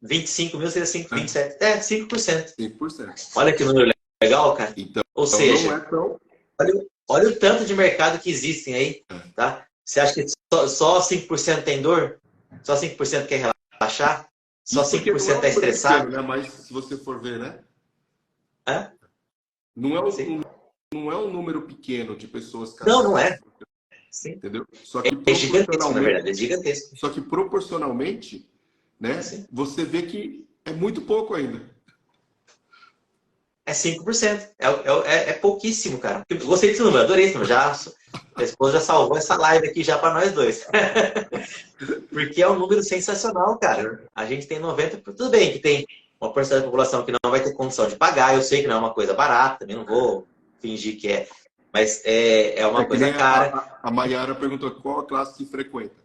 25 mil, seria 5, 27. 5%. 5%. Olha que número legal, cara. Então, Ou não seja, é tão... olha o tanto de mercado que existem aí, tá? Você acha que só 5% tem dor? Só 5% quer relaxar? Só Isso porque não 5% é um está número estressado? pequeno, né? Mas se você for ver, né? Hã? Não é Sim. não é um número pequeno de pessoas Não cadastradas. é. Sim. Entendeu? Só que É gigantesco, na proporcionalmente, verdade. É gigantesco. só que proporcionalmente, né? Sim. Você vê que é muito pouco ainda. É 5%. É pouquíssimo, cara. Eu gostei desse número, adorei esse número. A esposa já salvou essa live aqui já para nós dois. Porque é um número sensacional, cara. A gente tem 90%. Tudo bem que tem uma porcentagem da população que não vai ter condição de pagar. Eu sei que não é uma coisa barata, também não vou fingir que é. Mas é uma Que coisa nem cara. a Maiara perguntou qual a classe que frequenta.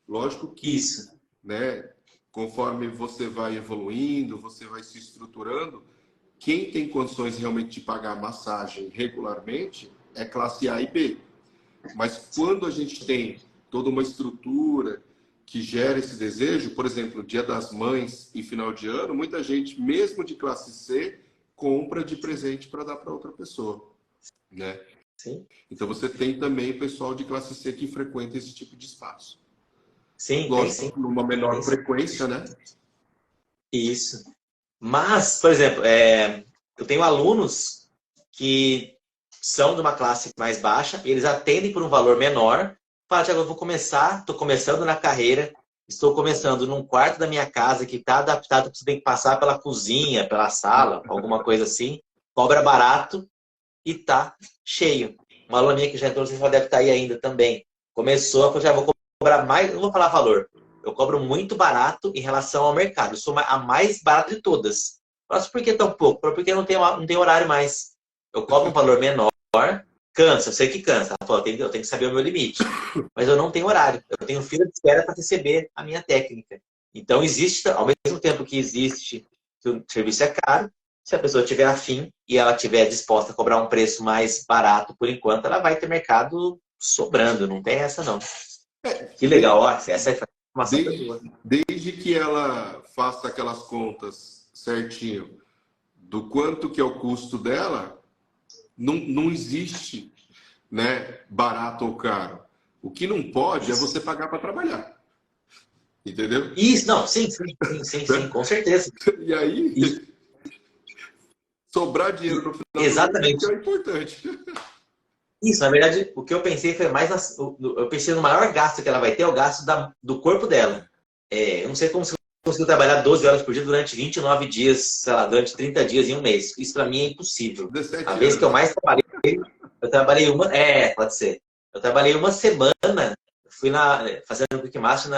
Lógico que, Isso. né, conforme você vai evoluindo, você vai se estruturando, quem tem condições realmente de pagar massagem regularmente é classe A e B. Mas quando a gente tem toda uma estrutura que gera esse desejo, por exemplo, Dia das Mães e final de ano, muita gente, mesmo de classe C, compra de presente para dar para outra pessoa, né? Sim. Então você tem também pessoal de classe C que frequenta esse tipo de espaço. Sim, tem sim. Lógico, numa menor Tem sim. frequência, né? Isso. Mas, por exemplo, eu tenho alunos que são de uma classe mais baixa, eles atendem por um valor menor. Fala, Tiago, eu vou começar, estou começando na carreira, estou começando num quarto da minha casa que está adaptado, você tem que passar pela cozinha, pela sala, alguma coisa assim, cobra barato e tá cheio. Uma aluna minha que já entrou, você já deve estar aí ainda também. Começou, falou, já vou cobrar mais, não vou falar valor, eu cobro muito barato em relação ao mercado. Eu sou a mais barata de todas. Mas por que tão pouco? Porque não tem horário mais. Eu cobro um valor menor, cansa, eu sei que cansa. Eu tenho que saber o meu limite. Mas eu não tenho horário. Eu tenho fila de espera para receber a minha técnica. Então, existe, ao mesmo tempo que existe que o serviço é caro, se a pessoa tiver afim e ela tiver disposta a cobrar um preço mais barato por enquanto, ela vai ter mercado sobrando. Não tem essa, não. Que legal, ó, essa é uma desde que ela faça aquelas contas certinho do quanto que é o custo dela, não existe, né, barato ou caro. O que não pode é você pagar para trabalhar. Entendeu? Isso, não, sim, com certeza. E aí, sobrar dinheiro no final exatamente. do mês é importante. Isso, na verdade, o que eu pensei foi mais... eu pensei no maior gasto que ela vai ter, é o gasto do corpo dela. Eu não sei como você conseguiu trabalhar 12 horas por dia durante 29 dias, sei lá, durante 30 dias em um mês. Isso para mim é impossível. 17 A vez anos. que eu mais trabalhei, eu trabalhei pode ser. Eu trabalhei uma semana, fui fazendo um Quick Master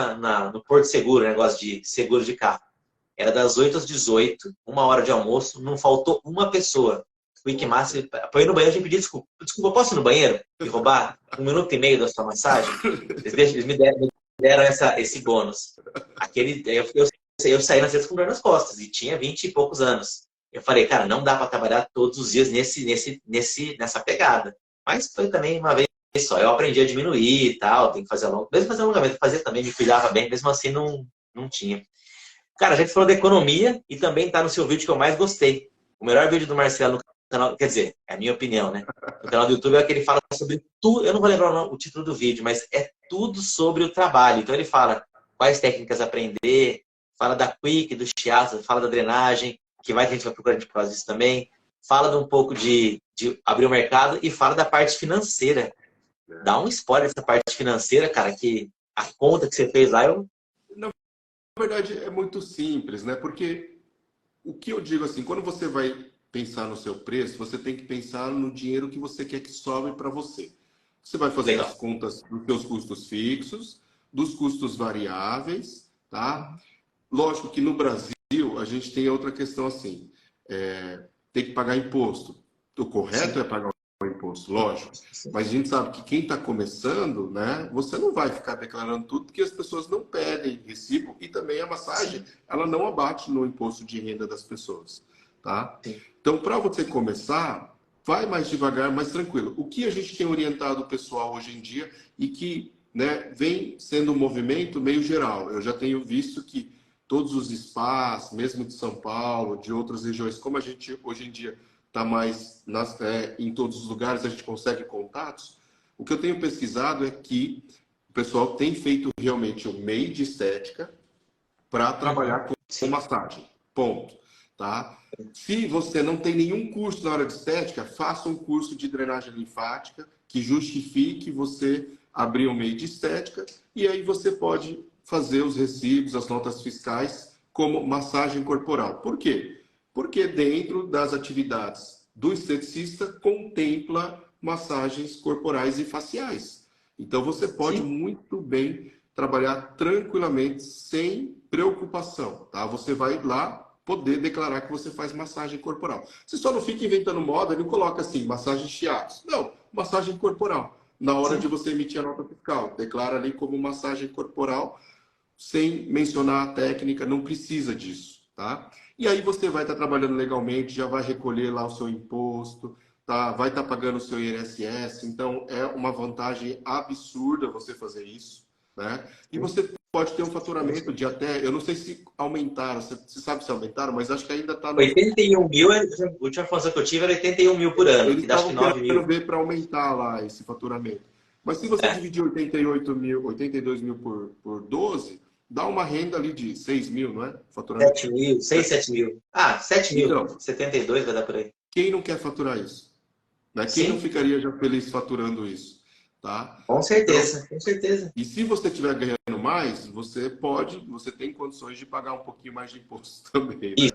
no Porto Seguro, negócio de seguro de carro. Era das 8 às 18, 1 hora de almoço, não faltou uma pessoa. Quick Master, para ir no banheiro, eu tinha que pedir desculpa. Desculpa, posso ir no banheiro e roubar 1 minuto e meio da sua massagem? Eles me deram esse bônus. Eu saí na sexta com dor nas costas e tinha 20 e poucos anos. Eu falei, cara, não dá para trabalhar todos os dias nessa pegada. Mas foi também uma vez só. Eu aprendi a diminuir e tal, tem que fazer alongamento. Mesmo fazer alongamento, fazer também, me cuidava bem, mesmo assim não tinha. Cara, a gente falou da economia e também tá no seu vídeo que eu mais gostei. O melhor vídeo do Marcelo no canal, quer dizer, é a minha opinião, né? No canal do YouTube é que ele fala sobre tudo, eu não vou lembrar o título do vídeo, mas é tudo sobre o trabalho. Então ele fala quais técnicas aprender, fala da Quick, do shiatsu, fala da drenagem, que vai que a gente vai procurar por causa disso também. fala de um pouco de abrir o mercado e fala da parte financeira. Dá um spoiler dessa parte financeira, cara, que a conta que você fez lá, Na verdade, é muito simples, né? Porque o que eu digo assim, quando você vai pensar no seu preço, você tem que pensar no dinheiro que você quer que sobre para você. Você vai fazer as legal. contas dos seus custos fixos, dos custos variáveis, tá? Lógico que no Brasil a gente tem outra questão assim, tem que pagar imposto. O correto Sim. é pagar o imposto, lógico. Mas a gente sabe que quem está começando, né, você não vai ficar declarando tudo, porque as pessoas não pedem recibo e também a massagem, ela não abate no imposto de renda das pessoas, tá? Sim. Então, para você começar, vai mais devagar, mais tranquilo. O que a gente tem orientado o pessoal hoje em dia e que, né, vem sendo um movimento meio geral. Eu já tenho visto que todos os spas, mesmo de São Paulo, de outras regiões, como a gente hoje em dia está mais em todos os lugares, a gente consegue contatos. O que eu tenho pesquisado é que o pessoal tem feito realmente o MEI de estética para trabalhar com massagem. Ponto. Tá? Se você não tem nenhum curso na área de estética, faça um curso de drenagem linfática que justifique você abrir um MEI de estética e aí você pode fazer os recibos, as notas fiscais como massagem corporal. Por quê? Porque dentro das atividades do esteticista contempla massagens corporais e faciais. Então você pode Sim. muito bem trabalhar tranquilamente, sem preocupação, tá? Você vai lá poder declarar que você faz massagem corporal. Você só não fica inventando moda e não coloca assim, massagem shiatsu. Não, massagem corporal. Na hora de Sim. você emitir a nota fiscal, declara ali como massagem corporal, sem mencionar a técnica, não precisa disso, tá? E aí você vai estar trabalhando legalmente, já vai recolher lá o seu imposto, tá? Vai estar pagando o seu INSS, então é uma vantagem absurda você fazer isso, né? E você pode ter um faturamento de até, eu não sei se aumentaram, você sabe se aumentaram, mas acho que ainda está nos... 81 mil, a última informação que eu tive era 81 mil por ano, Eles que dá acho que estavam 9 querendo mil. ver para aumentar lá esse faturamento. Mas se você É, dividir 88 mil, 82 mil por 12, dá uma renda ali de 6 mil, não é? Faturamento. 7 mil, 6, 7 mil. Ah, 7 mil. Então, 72 vai dar por aí. quem não quer faturar isso? Né? Quem não Sim, ficaria já feliz faturando isso? Tá? com Então, certeza, com certeza. e se você estiver ganhando mais, você tem condições de pagar um pouquinho mais de imposto também, E né?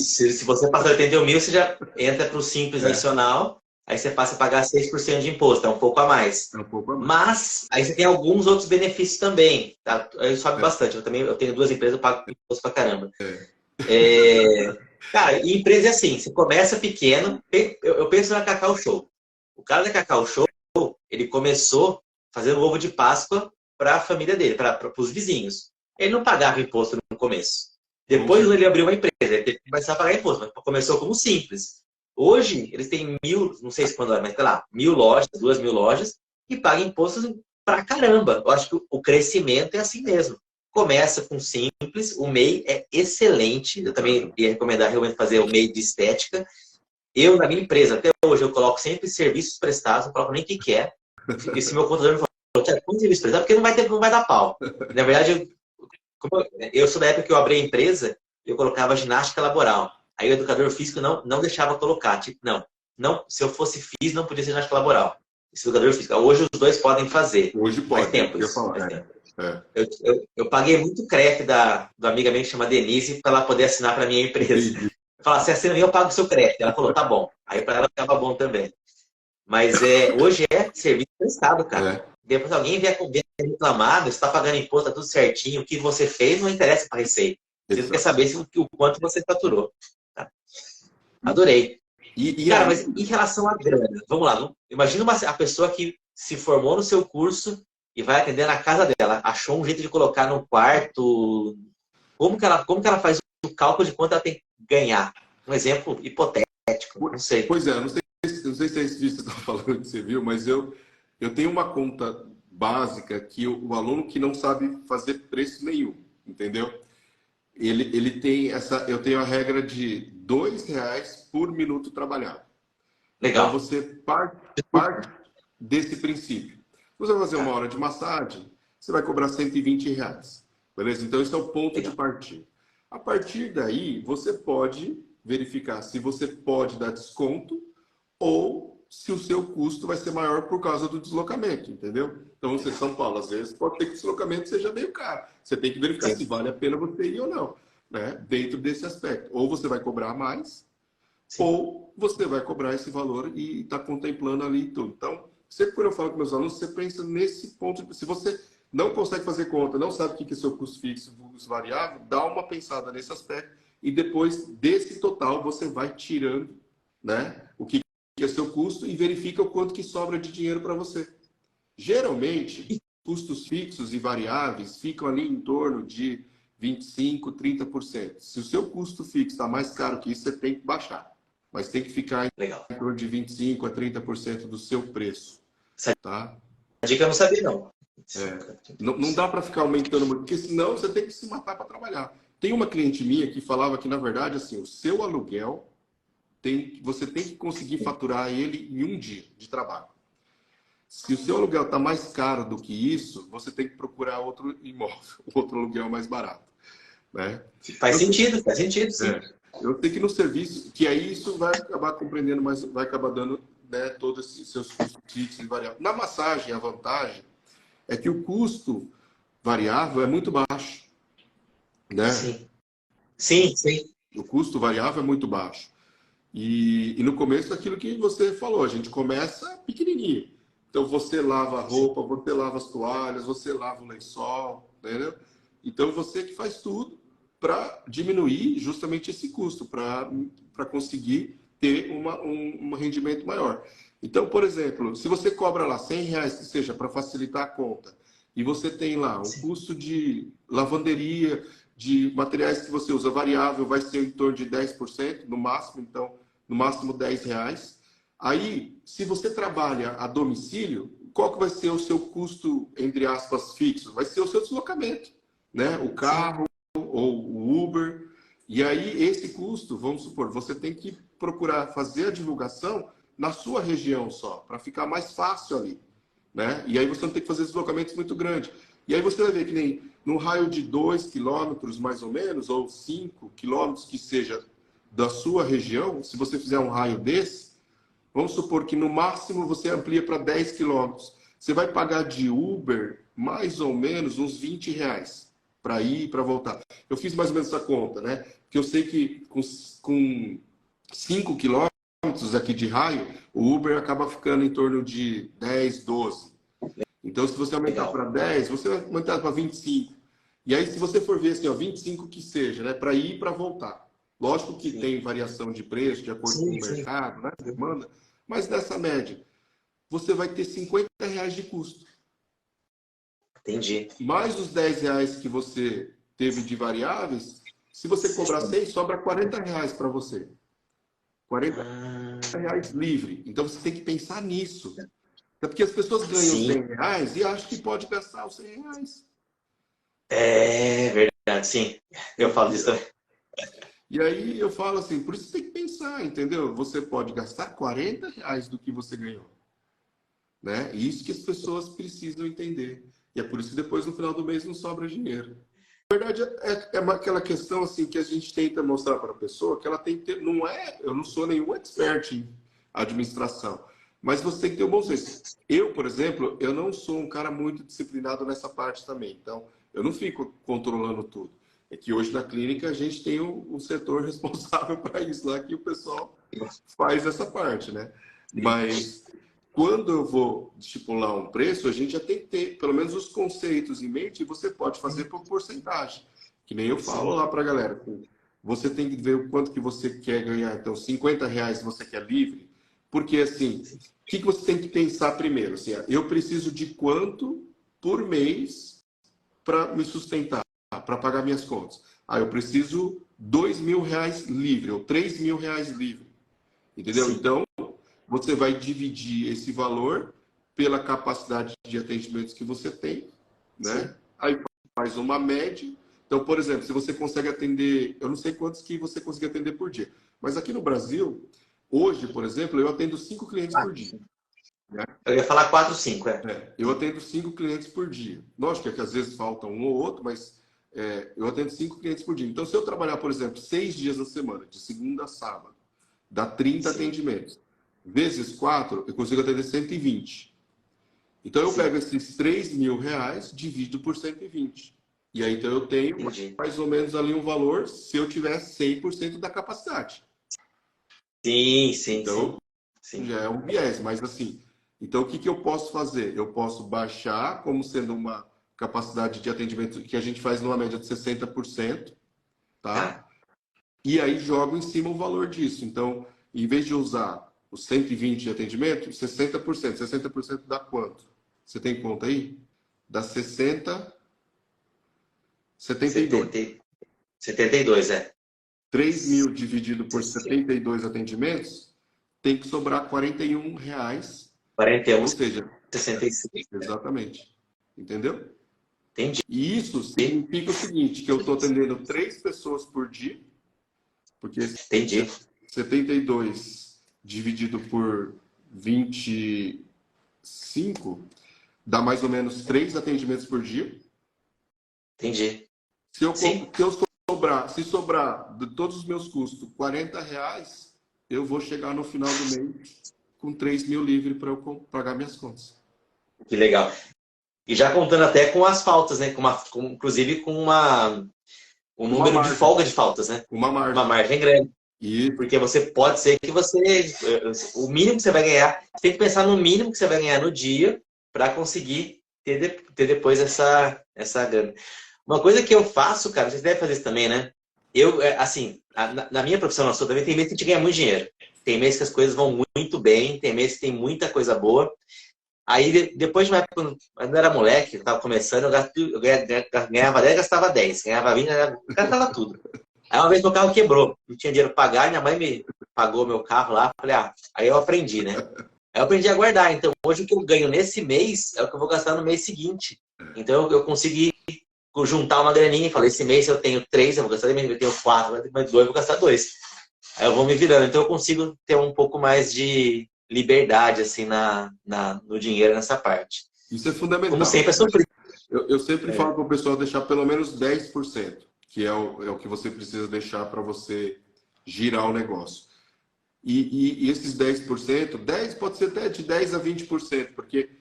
se você passar 81 mil, você já entra para o Simples É, Nacional, aí você passa a pagar 6% de imposto, é um pouco a mais. é um pouco a mais. Mas, aí você tem alguns outros benefícios também, tá? Aí sobe É, bastante. Eu tenho duas empresas, eu pago imposto pra caramba. é. Cara, e empresa é assim, você começa pequeno, eu penso na Cacau Show. O cara da Cacau Show, ele começou fazendo ovo de Páscoa para a família dele, para os vizinhos. Ele não pagava imposto no começo. Com Depois ele certeza. abriu uma empresa, ele teve que começar a pagar imposto, mas começou como simples. Hoje, eles têm 1.000, não sei se quando é, mas sei lá, 1.000 lojas, 2.000 lojas, e pagam impostos pra caramba. Eu acho que o crescimento é assim mesmo. Começa com simples, o MEI é excelente. Eu também ia recomendar realmente fazer o MEI de estética. Eu, na minha empresa, até hoje, eu coloco sempre serviços prestados, não coloco nem o que quer. E se meu contador me falou, "Tiago, põe serviço prestado, porque não vai dar pau." Na verdade, eu sou da época que eu abri a empresa, eu colocava ginástica laboral. Aí o educador físico não deixava colocar. Tipo, não, se eu fosse físico, não podia ser ginástica laboral. Esse educador físico. Hoje os dois podem fazer. Hoje Faz pode, tempo eu ia isso. Faz falar. tempo. É. Eu paguei muito CREF do amiga minha que chama Denise para ela poder assinar para minha empresa. Entendi. Eu falava, se assina eu pago o seu CREF. Ela falou, tá bom. Aí para ela ficava bom também. Mas hoje é serviço prestado, cara. É, Depois alguém vier reclamar, você está pagando imposto, tá tudo certinho. O que você fez não interessa para a Receita. Você quer exato. saber o quanto você faturou. Tá? Adorei. E Cara, aí, mas em relação à grana, vamos lá. Imagina a pessoa que se formou no seu curso e vai atender na casa dela. Achou um jeito de colocar no quarto. Como que ela faz o cálculo de quanto ela tem que ganhar? Um exemplo hipotético, não sei. pois é, não sei se é isso que você está falando que você viu, mas eu tenho uma conta básica que o aluno que não sabe fazer preço nenhum, entendeu? Ele tem eu tenho a regra de R$ 2 por minuto trabalhado. Então Legal. você parte desse princípio. Você vai fazer uma Tá, hora de massagem, você vai cobrar R$ 120. Beleza? Então esse é o ponto de legal. partida. A partir daí, você pode verificar se você pode dar desconto ou se o seu custo vai ser maior por causa do deslocamento, entendeu? Então, você, São Paulo, às vezes pode ter que o deslocamento seja meio caro. Você tem que verificar se vale a pena você ir ou não, né? Dentro desse aspecto. Ou você vai cobrar mais, ou você vai cobrar esse valor e está contemplando ali tudo. Então, sempre quando eu falo com meus alunos, você pensa nesse ponto. Se você não consegue fazer conta, não sabe o que é seu custo fixo e custo variável, dá uma pensada nesse aspecto e depois desse total você vai tirando, né, o que é seu custo e verifica o quanto que sobra de dinheiro para você. Geralmente, custos fixos e variáveis ficam ali em torno de 25%, 30%. Se o seu custo fixo está mais caro que isso, você tem que baixar. Mas tem que ficar em torno de 25% a 30% do seu preço. Tá? A dica eu não sabia, não. Não dá para ficar aumentando muito, porque senão você tem que se matar para trabalhar. Tem uma cliente minha que falava que, na verdade, assim, o seu aluguel, você tem que conseguir faturar ele em um dia de trabalho. Se o seu aluguel está mais caro do que isso, você tem que procurar outro imóvel, outro aluguel mais barato. Né? Faz sentido, sim. Eu sei que no serviço, que aí isso vai acabar compreendendo, mas vai acabar dando, né, todos esses seus custos fixos e variáveis. Na massagem, a vantagem é que o custo variável é muito baixo. Né? Sim. O custo variável é muito baixo. E no começo, aquilo que você falou, a gente começa pequenininho. Então, você lava a roupa, você lava as toalhas, você lava o lençol, entendeu? Então, você que faz tudo para diminuir justamente esse custo, para conseguir ter um rendimento maior. Então, por exemplo, se você cobra lá R$100, que seja para facilitar a conta, e você tem lá um custo de lavanderia, de materiais que você usa variável, vai ser em torno de 10% no máximo, então, no máximo R$10. Aí, se você trabalha a domicílio, qual que vai ser o seu custo, entre aspas, fixo? Vai ser o seu deslocamento, né? O carro ou o Uber. E aí, esse custo, vamos supor, você tem que procurar fazer a divulgação na sua região só, para ficar mais fácil ali, né? E aí você não tem que fazer deslocamentos muito grandes. E aí você vai ver que nem no raio de 2 quilômetros, mais ou menos, ou 5 quilômetros, que seja da sua região, se você fizer um raio desse, vamos supor que no máximo você amplia para 10 quilômetros. Você vai pagar de Uber mais ou menos uns R$20 para ir e para voltar. Eu fiz mais ou menos essa conta, né? Porque eu sei que com 5 quilômetros aqui de raio, o Uber acaba ficando em torno de 10, 12. Então, se você aumentar para 10, você vai aumentar para 25. E aí, se você for ver assim, ó, 25 que seja, né? Para ir e para voltar. Lógico que tem variação de preço, de acordo com o mercado, né? Demanda. Mas nessa média, você vai ter R$50 de custo. Entendi. Mais os R$10 que você teve de variáveis, se você cobrar 100, sobra R$40 para você. R$40 livre. Então você tem que pensar nisso. É porque as pessoas ganham R$100 e acham que pode gastar os R$100. É verdade, sim. Eu falo disso também. E aí eu falo assim, por isso você tem que pensar, entendeu? Você pode gastar R$40 do que você ganhou. Né? E isso que as pessoas precisam entender. E é por isso que depois, no final do mês, não sobra dinheiro. Na verdade, é aquela questão assim que a gente tenta mostrar para a pessoa que ela tem que ter... Eu não sou nenhum expert em administração, mas você tem que ter um bom senso. Eu, por exemplo, eu não sou um cara muito disciplinado nessa parte também. Então, eu não fico controlando tudo. É que hoje na clínica a gente tem um setor responsável para isso lá, que o pessoal faz essa parte, né? Mas quando eu vou estipular um preço, a gente já tem que ter pelo menos os conceitos em mente e você pode fazer por porcentagem. Que nem eu falo lá para a galera. Você tem que ver o quanto que você quer ganhar. Então, R$50 você quer livre. Porque, assim, o que você tem que pensar primeiro? Assim, eu preciso de quanto por mês para me sustentar, para pagar minhas contas? Eu preciso R$2.000 livre ou R$3.000 livre. Entendeu? Então, você vai dividir esse valor pela capacidade de atendimentos que você tem, né? Aí faz uma média. Então, por exemplo, se você consegue atender, eu não sei quantos que você consegue atender por dia, mas aqui no Brasil, hoje, por exemplo, eu atendo 5 clientes por dia. Né? Eu ia falar 4, 5, eu atendo 5 clientes por dia. Lógico que às vezes falta um ou outro, mas eu atendo 5 clientes por dia. Então, se eu trabalhar, por exemplo, 6 dias na semana, de segunda a sábado, dá 30 atendimentos. Vezes 4, eu consigo atender 120. Então, eu pego esses R$ 3.000, divido por 120. E aí, então, eu tenho mais ou menos ali um valor se eu tiver 100% da capacidade. Então, já é um viés. Mas, assim, então, o que eu posso fazer? Eu posso baixar como sendo uma capacidade de atendimento que a gente faz numa média de 60%, tá? E aí, jogo em cima o valor disso. Então, em vez de usar os 120 de atendimento, 60%. 60% dá quanto? Você tem conta aí? Dá 60... 72. 72, 3.000 dividido por 72 atendimentos, tem que sobrar R$ 41. 41, ou seja, 66. Exatamente. Entendeu? Entendi. E isso significa o seguinte, que eu estou atendendo 3 pessoas por dia, porque 72 dividido por 25 dá mais ou menos 3 atendimentos por dia. Entendi. Se sobrar de todos os meus custos R$ 40, eu vou chegar no final do mês com 3.000 livre para eu pagar minhas contas. Que legal. E já contando até com as faltas, né? Inclusive com um número de folga de faltas, né? Uma margem grande. Porque pode ser que o mínimo que você vai ganhar, você tem que pensar no mínimo que você vai ganhar no dia para conseguir ter depois essa grana. Uma coisa que eu faço, cara, vocês devem fazer isso também, né? Eu, assim, na minha profissão, na sua também, tem mês que a gente ganha muito dinheiro. Tem mês que as coisas vão muito bem, tem mês que tem muita coisa boa. Aí, depois de uma época, quando eu era moleque, eu tava começando, eu ganhava 10, gastava 10. Ganhava 20, gastava tudo. Aí uma vez meu carro quebrou, não tinha dinheiro para pagar, minha mãe me pagou meu carro lá, falei, aí eu aprendi, né? Aí eu aprendi a guardar. Então, hoje o que eu ganho nesse mês é o que eu vou gastar no mês seguinte. Então, eu consegui juntar uma graninha e falei, esse mês eu tenho 3, eu vou gastar, eu tenho 4, mais 2, eu vou gastar 2. Aí eu vou me virando. Então, eu consigo ter um pouco mais de liberdade, assim, no dinheiro nessa parte. Isso é fundamental. Como sempre, é sofrido. Eu sempre falo para o pessoal deixar pelo menos 10%, que é o que você precisa deixar para você girar o negócio. E esses 10%, 10 pode ser até de 10 a 20%, porque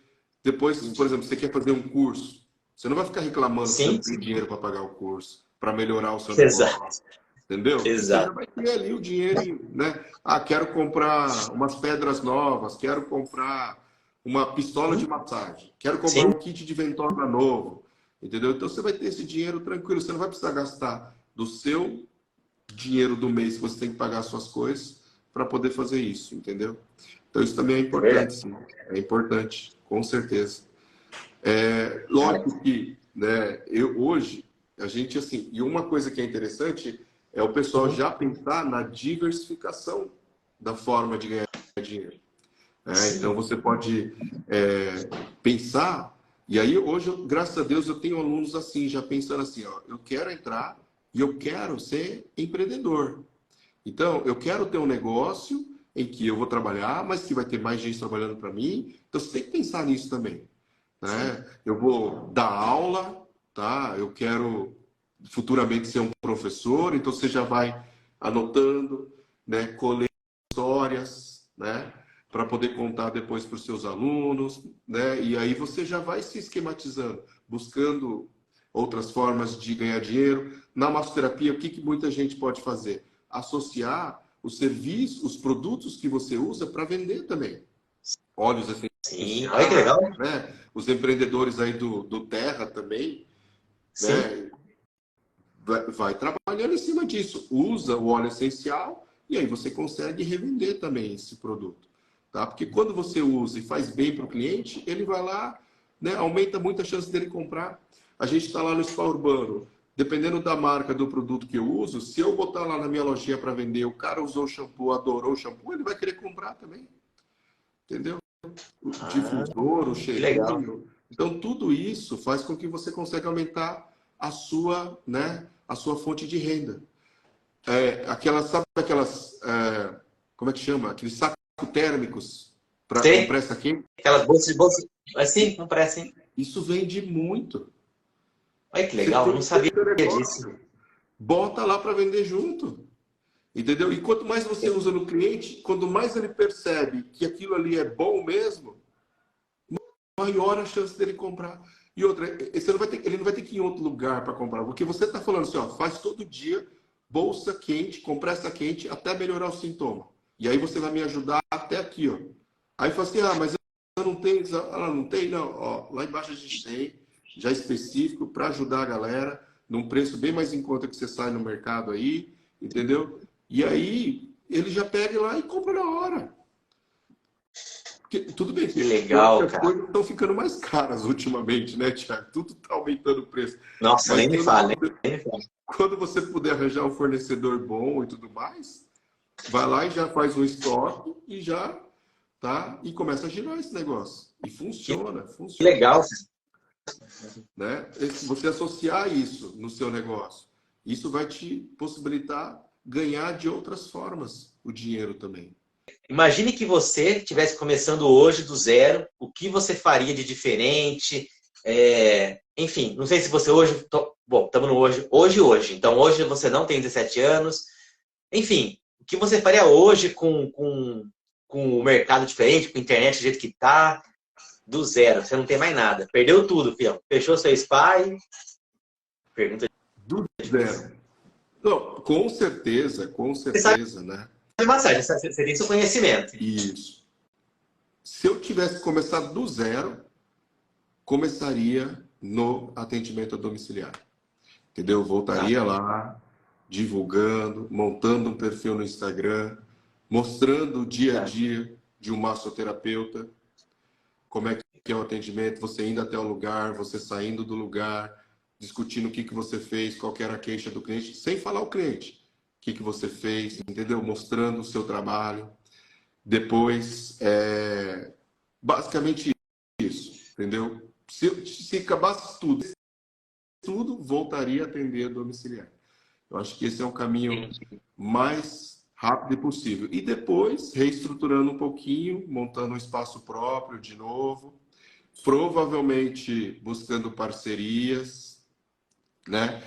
depois, por exemplo, você quer fazer um curso, você não vai ficar reclamando que você não tem dinheiro para pagar o curso, para melhorar o seu negócio. Exato. Entendeu? Exato. Você já vai ter ali o dinheiro, né? Quero comprar umas pedras novas, quero comprar uma pistola de massagem, quero comprar um kit de ventosa novo, entendeu? Então você vai ter esse dinheiro tranquilo, você não vai precisar gastar do seu dinheiro do mês que você tem que pagar as suas coisas para poder fazer isso, entendeu? Então isso também é importante, sim. É importante, com certeza. Lógico que, né, hoje, a gente, assim, e uma coisa que é interessante é o pessoal já pensar na diversificação da forma de ganhar dinheiro. Então, você pode pensar, e aí hoje, graças a Deus, eu tenho alunos assim, já pensando assim, eu quero entrar e eu quero ser empreendedor. Então, eu quero ter um negócio em que eu vou trabalhar, mas que vai ter mais gente trabalhando para mim. Então, você tem que pensar nisso também. Né? Eu vou dar aula, tá? Eu quero futuramente ser um professor, então você já vai anotando, né? Colher histórias, né? Para poder contar depois para os seus alunos, né? E aí você já vai se esquematizando, buscando outras formas de ganhar dinheiro. Na massoterapia, o que muita gente pode fazer? Associar os serviços, os produtos que você usa para vender também. Óleos essenciais. Sim, olha que legal. Né? Os empreendedores aí do Terra também, né? Vai trabalhando em cima disso. Usa o óleo essencial e aí você consegue revender também esse produto. Tá? Porque quando você usa e faz bem para o cliente, ele vai lá, né? Aumenta muito a chance dele comprar. A gente está lá no Spa Urbano. Dependendo da marca do produto que eu uso, se eu botar lá na minha lojinha para vender, o cara usou o shampoo, adorou o shampoo, ele vai querer comprar também. Entendeu? O difusor, o cheirinho. Então, tudo isso faz com que você consiga aumentar a sua, né, a sua fonte de renda. Sabe aquelas, como é que chama? Aqueles sacos térmicos para compressa quente? Aquelas bolsas, assim, compressa, hein? Isso vende muito. Olha que Você legal, eu tem não que ter sabia seu disso. negócio. Bota lá para vender junto. Entendeu? E quanto mais você usa no cliente, quanto mais ele percebe que aquilo ali é bom mesmo, maior a chance dele comprar. E outra, ele não vai ter que ir em outro lugar para comprar, porque você está falando assim, ó, faz todo dia bolsa quente, compressa quente, até melhorar o sintoma. E aí você vai me ajudar até aqui, ó. Aí fala assim, ah, mas eu não tenho, ela não tem, não. Ó, lá embaixo a gente tem, já específico, para ajudar a galera, num preço bem mais em conta que você sai no mercado aí, entendeu? E aí ele já pega lá e compra na hora. Porque, tudo bem, Que eu acho que legal, as cara. coisas estão ficando mais caras ultimamente, né, Tiago? Tudo está aumentando o preço. Nossa, Mas nem me fala, nem me fala. quando você puder arranjar um fornecedor bom e tudo mais, vai lá e já faz um estoque e já, tá? E começa a girar esse negócio. E Que funciona, funciona. legal. Né? Você associar isso no seu negócio, isso vai te possibilitar ganhar de outras formas o dinheiro também. Imagine que você estivesse começando hoje do zero, o que você faria de diferente? Enfim, não sei se você hoje. Bom, estamos no hoje. Então, hoje você não tem 17 anos. Enfim, o que você faria hoje com o mercado diferente, com a internet do jeito que está, do zero? Você não tem mais nada. Perdeu tudo, fião. Fechou seu spa e... Pergunta Do difícil. zero. Não, com Você sabe certeza, né? de massagem, você tem seu conhecimento. Isso. Se eu tivesse começado do zero, começaria no atendimento domiciliar. Entendeu? Tá, Voltaria lá, divulgando, montando um perfil no Instagram, mostrando o dia a tá. dia de um massoterapeuta, como é que é o atendimento, você indo até o lugar, você saindo do lugar, discutindo o que você fez, qual que era a queixa do cliente, sem falar o cliente. O que você fez, entendeu? Mostrando o seu trabalho. Depois, basicamente isso, entendeu? Se acabasse tudo voltaria a atender domiciliar. Eu acho que esse é o caminho mais rápido possível. E depois, reestruturando um pouquinho, montando um espaço próprio de novo, provavelmente buscando parcerias, né?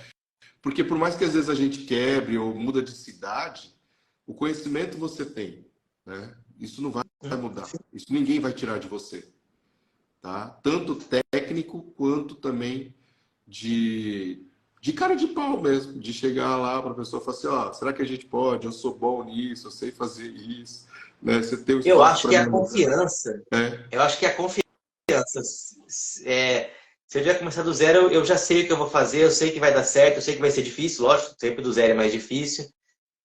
Porque por mais que às vezes a gente quebre ou muda de cidade, o conhecimento você tem, né? Isso não vai mudar. Isso ninguém vai tirar de você, tá? Tanto técnico quanto também de cara de pau mesmo, de chegar lá para a pessoa e falar assim, ó, será que a gente pode? Eu sou bom nisso, eu sei fazer isso, né? Você tem o Eu espaço acho para que me é a ajudar. confiança. É, Eu acho que é a confiança. Se eu já começar do zero, eu já sei o que eu vou fazer, eu sei que vai dar certo, eu sei que vai ser difícil, lógico, sempre do zero é mais difícil,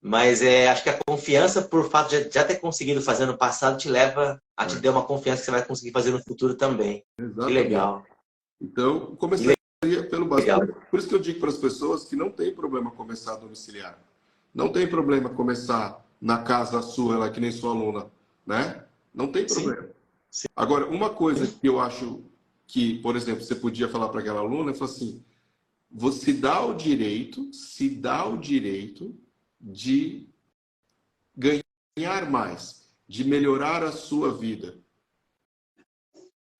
mas acho que a confiança, por fato de já ter conseguido fazer no passado, te leva a te é, dar uma confiança que você vai conseguir fazer no futuro também. Que exatamente. legal, Então, que começaria pelo básico. legal. Por isso que eu digo para as pessoas que não tem problema começar a domiciliar. Não tem problema começar na casa sua, lá que nem sua aluna, né? Não tem Sim, problema. sim. Agora, uma coisa que eu acho que, por exemplo, você podia falar para aquela aluna, é falar assim, você se dá o direito de ganhar mais, de melhorar a sua vida.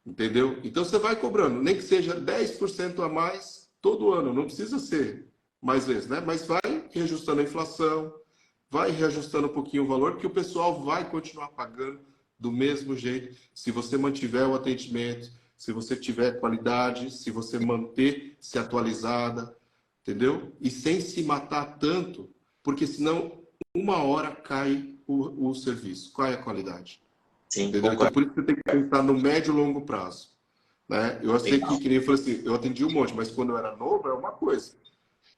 Entendeu? Então você vai cobrando, nem que seja 10% a mais todo ano, não precisa ser mais vezes, né? Mas vai reajustando a inflação, vai reajustando um pouquinho o valor, que o pessoal vai continuar pagando do mesmo jeito, se você mantiver o atendimento, se você tiver qualidade, se você manter se atualizada, entendeu? E sem se matar tanto, porque senão uma hora cai o serviço, cai a qualidade. Sim, Entendeu? Então, concordo. por isso que você tem que pensar no médio e longo prazo. Né? Eu sei que nem eu falei assim, eu atendi um monte, mas quando eu era novo era uma coisa.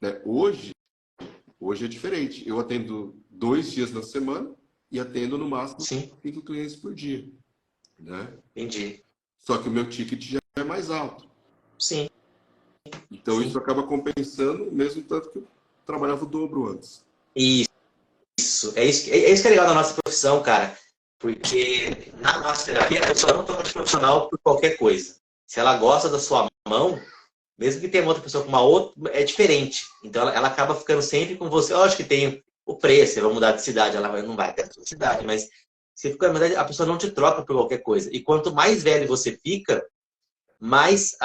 Né? Hoje é diferente. Eu atendo 2 dias na semana e atendo no máximo Sim, 5 clientes por dia. Né? entendi. Só que o meu ticket já é mais alto. Sim, Então isso sim. acaba compensando, mesmo tanto que eu trabalhava o dobro antes. Isso. É isso que é legal da nossa profissão, cara. Porque na nossa terapia, a pessoa não torna profissional por qualquer coisa. Se ela gosta da sua mão, mesmo que tenha outra pessoa com uma outra, é diferente. Então ela acaba ficando sempre com você. Eu acho que tem o preço, você vai mudar de cidade, não vai até a sua cidade, mas você fica, na verdade, a pessoa não te troca por qualquer coisa. E quanto mais velho você fica, mais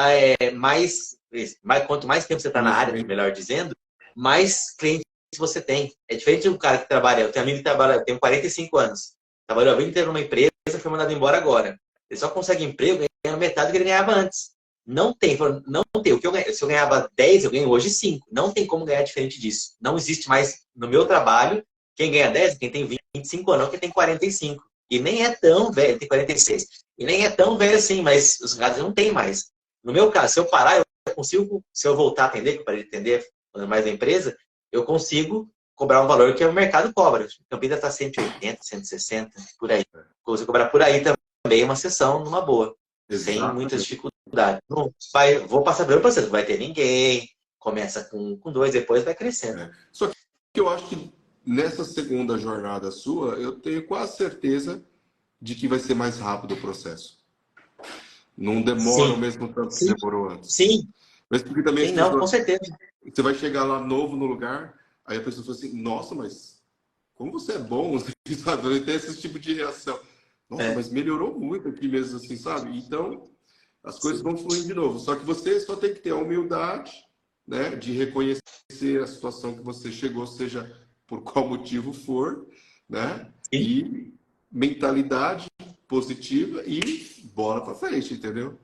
quanto mais tempo você está na área, conhecimento. melhor dizendo, mais clientes você tem. É diferente de um cara que trabalha, eu tenho um amigo que trabalha, eu tenho 45 anos, trabalhou a vida inteira numa empresa, foi mandado embora agora. Ele só consegue emprego ganhando metade do que ele ganhava antes. Não tem, não tem. Se eu ganhava 10, eu ganho hoje 5. Não tem como ganhar diferente disso. Não existe mais no meu trabalho quem ganha 10, quem tem 25 anos, quem tem 45. E nem é tão velho, tem 46. E nem é tão velho assim, mas os caras não tem mais. No meu caso, se eu parar, eu consigo, se eu voltar a atender, que eu parei de atender mais da empresa, eu consigo cobrar um valor que o mercado cobra. O Campinas está 180, 160, por aí. Consigo cobrar por aí também uma sessão numa boa, sem muitas Exatamente. dificuldades. Não vou passar para você, não vai ter ninguém, começa com 2, depois vai crescendo. Só que eu acho que nessa segunda jornada sua, eu tenho quase certeza de que vai ser mais rápido o processo. Não demora o Sim, mesmo tanto que sim, demorou antes. sim, Mas porque também as sim, não, com pessoas... certeza. Você vai chegar lá novo no lugar, aí a pessoa fala assim, nossa, mas como você é bom, sabe? Eu tenho esse tipo de reação. Nossa, É, mas melhorou muito aqui mesmo, assim, sabe? Então, as coisas sim, vão fluindo de novo. Só que você só tem que ter a humildade, né, de reconhecer a situação que você chegou, seja por qual motivo for, né? sim, E mentalidade positiva e bola para frente, entendeu?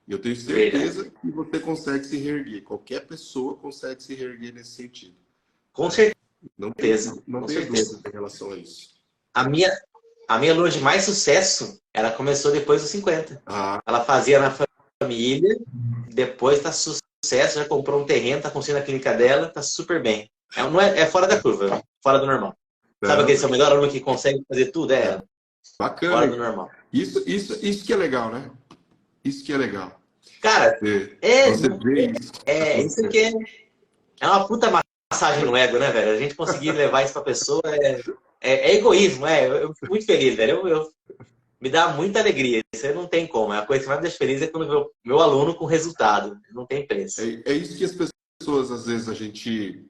E eu tenho verdade. certeza que você consegue se reerguer. Qualquer pessoa consegue se reerguer nesse sentido, Com né? certeza, Não com tenha certeza. dúvida em relação a isso. A minha, a minha lua de mais sucesso, ela começou depois dos 50. Ah, Ela fazia na família, depois tá sucesso, já comprou um terreno, tá construindo a clínica dela, tá super bem. Não é fora da curva, fora do normal. Sabe não, aquele seu melhor aluno que consegue fazer tudo? é Fora bacana. do normal. Isso que é legal, né? Isso que é legal. Cara, Você vê isso isso acontecendo. aqui é uma puta massagem no ego, né, velho? A gente conseguir levar isso pra pessoa é egoísmo, eu fico muito feliz, velho. Me dá muita alegria. Isso aí não tem como. A coisa que mais me deixa feliz é quando meu aluno com resultado. Não tem preço. É isso que as pessoas, às vezes, a gente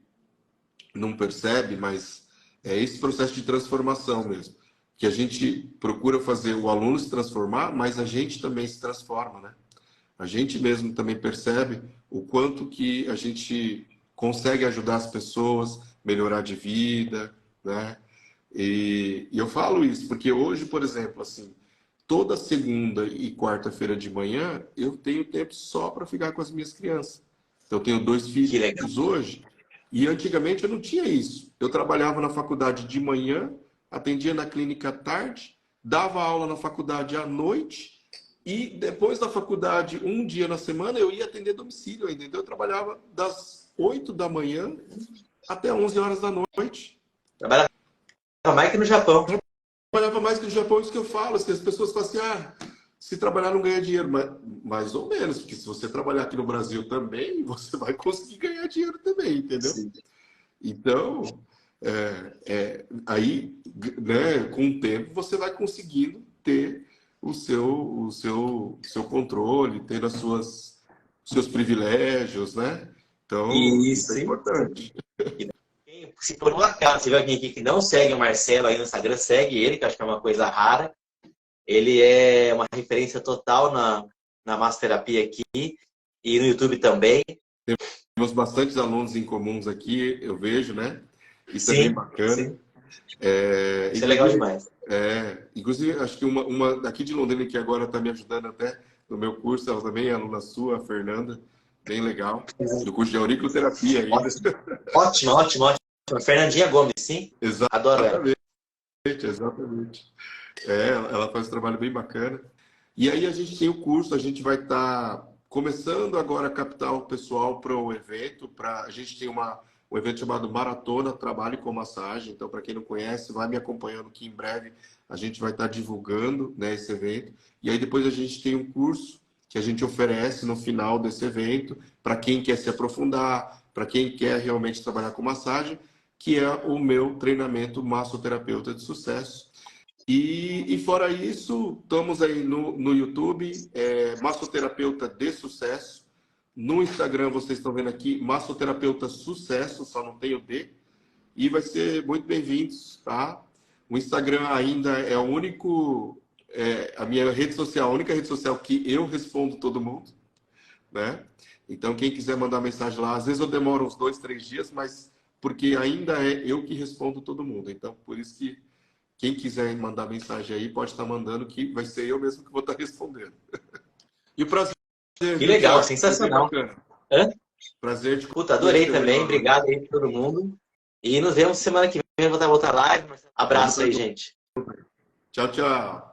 não percebe, mas é esse processo de transformação mesmo. Que a gente procura fazer o aluno se transformar, mas a gente também se transforma, né? A gente mesmo também percebe o quanto que a gente consegue ajudar as pessoas, melhorar de vida, né? E eu falo isso porque hoje, por exemplo, assim, toda segunda e quarta-feira de manhã eu tenho tempo só para ficar com as minhas crianças. Então, eu tenho 2 Que legal. filhos hoje e antigamente eu não tinha isso. Eu trabalhava na faculdade de manhã, atendia na clínica à tarde, dava aula na faculdade à noite e depois da faculdade, um dia na semana, eu ia atender domicílio, entendeu? Eu trabalhava das 8 da manhã até 11 horas da noite. Trabalhava mais que no Japão. Trabalhava mais que no Japão, isso que eu falo, assim, as pessoas falam assim, se trabalhar não ganha dinheiro, mas mais ou menos, porque se você trabalhar aqui no Brasil também, você vai conseguir ganhar dinheiro também, entendeu? Sim. Então, aí, né, com o tempo, você vai conseguindo ter o seu controle, ter seus privilégios, né? Então, isso é Isso. importante. Se por um acaso você vê alguém aqui que não segue o Marcelo aí no Instagram, segue ele, que eu acho que é uma coisa rara. Ele é uma referência total na massoterapia aqui e no YouTube também. Temos bastantes alunos em comuns aqui, eu vejo, né? Isso é bem Sim, bacana. sim. Isso é legal demais. Inclusive, acho que uma daqui de Londrina que agora está me ajudando até no meu curso, ela também é aluna sua, a Fernanda, bem legal, do curso de auriculoterapia ainda. Ótimo, ótimo, ótimo, ótimo. Fernandinha Gomes, sim? Adoro ela. Exatamente, exatamente. Ela faz um trabalho bem bacana. E aí a gente tem o curso, a gente vai estar começando agora a captar o pessoal para o evento. A gente tem um evento chamado Maratona Trabalho com Massagem. Então, para quem não conhece, vai me acompanhando que em breve a gente vai estar divulgando, né, esse evento. E aí depois a gente tem um curso que a gente oferece no final desse evento para quem quer se aprofundar, para quem quer realmente trabalhar com massagem, que é o meu treinamento Massoterapeuta de Sucesso. E fora isso, estamos aí no YouTube, Massoterapeuta de Sucesso. No Instagram, vocês estão vendo aqui, Massoterapeuta Sucesso, só não tem o D. E vai ser muito bem-vindos, tá? O Instagram ainda é o único, a minha rede social, a única rede social que eu respondo todo mundo, né? Então, quem quiser mandar mensagem lá, às vezes eu demoro uns 2, 3 dias, mas porque ainda é eu que respondo todo mundo. Então, por isso que quem quiser mandar mensagem aí, pode estar mandando, que vai ser eu mesmo que vou estar respondendo. E o prazer, Que viu, legal, Thiago? Foi bem sensacional. bacana. Hã? Prazer te Puta, adorei conhecer também. melhor, mano. Obrigado aí pra todo mundo. E nos vemos semana que vem. Vou voltar live. Vamos Abraço estar aí, junto. gente. Tchau, tchau.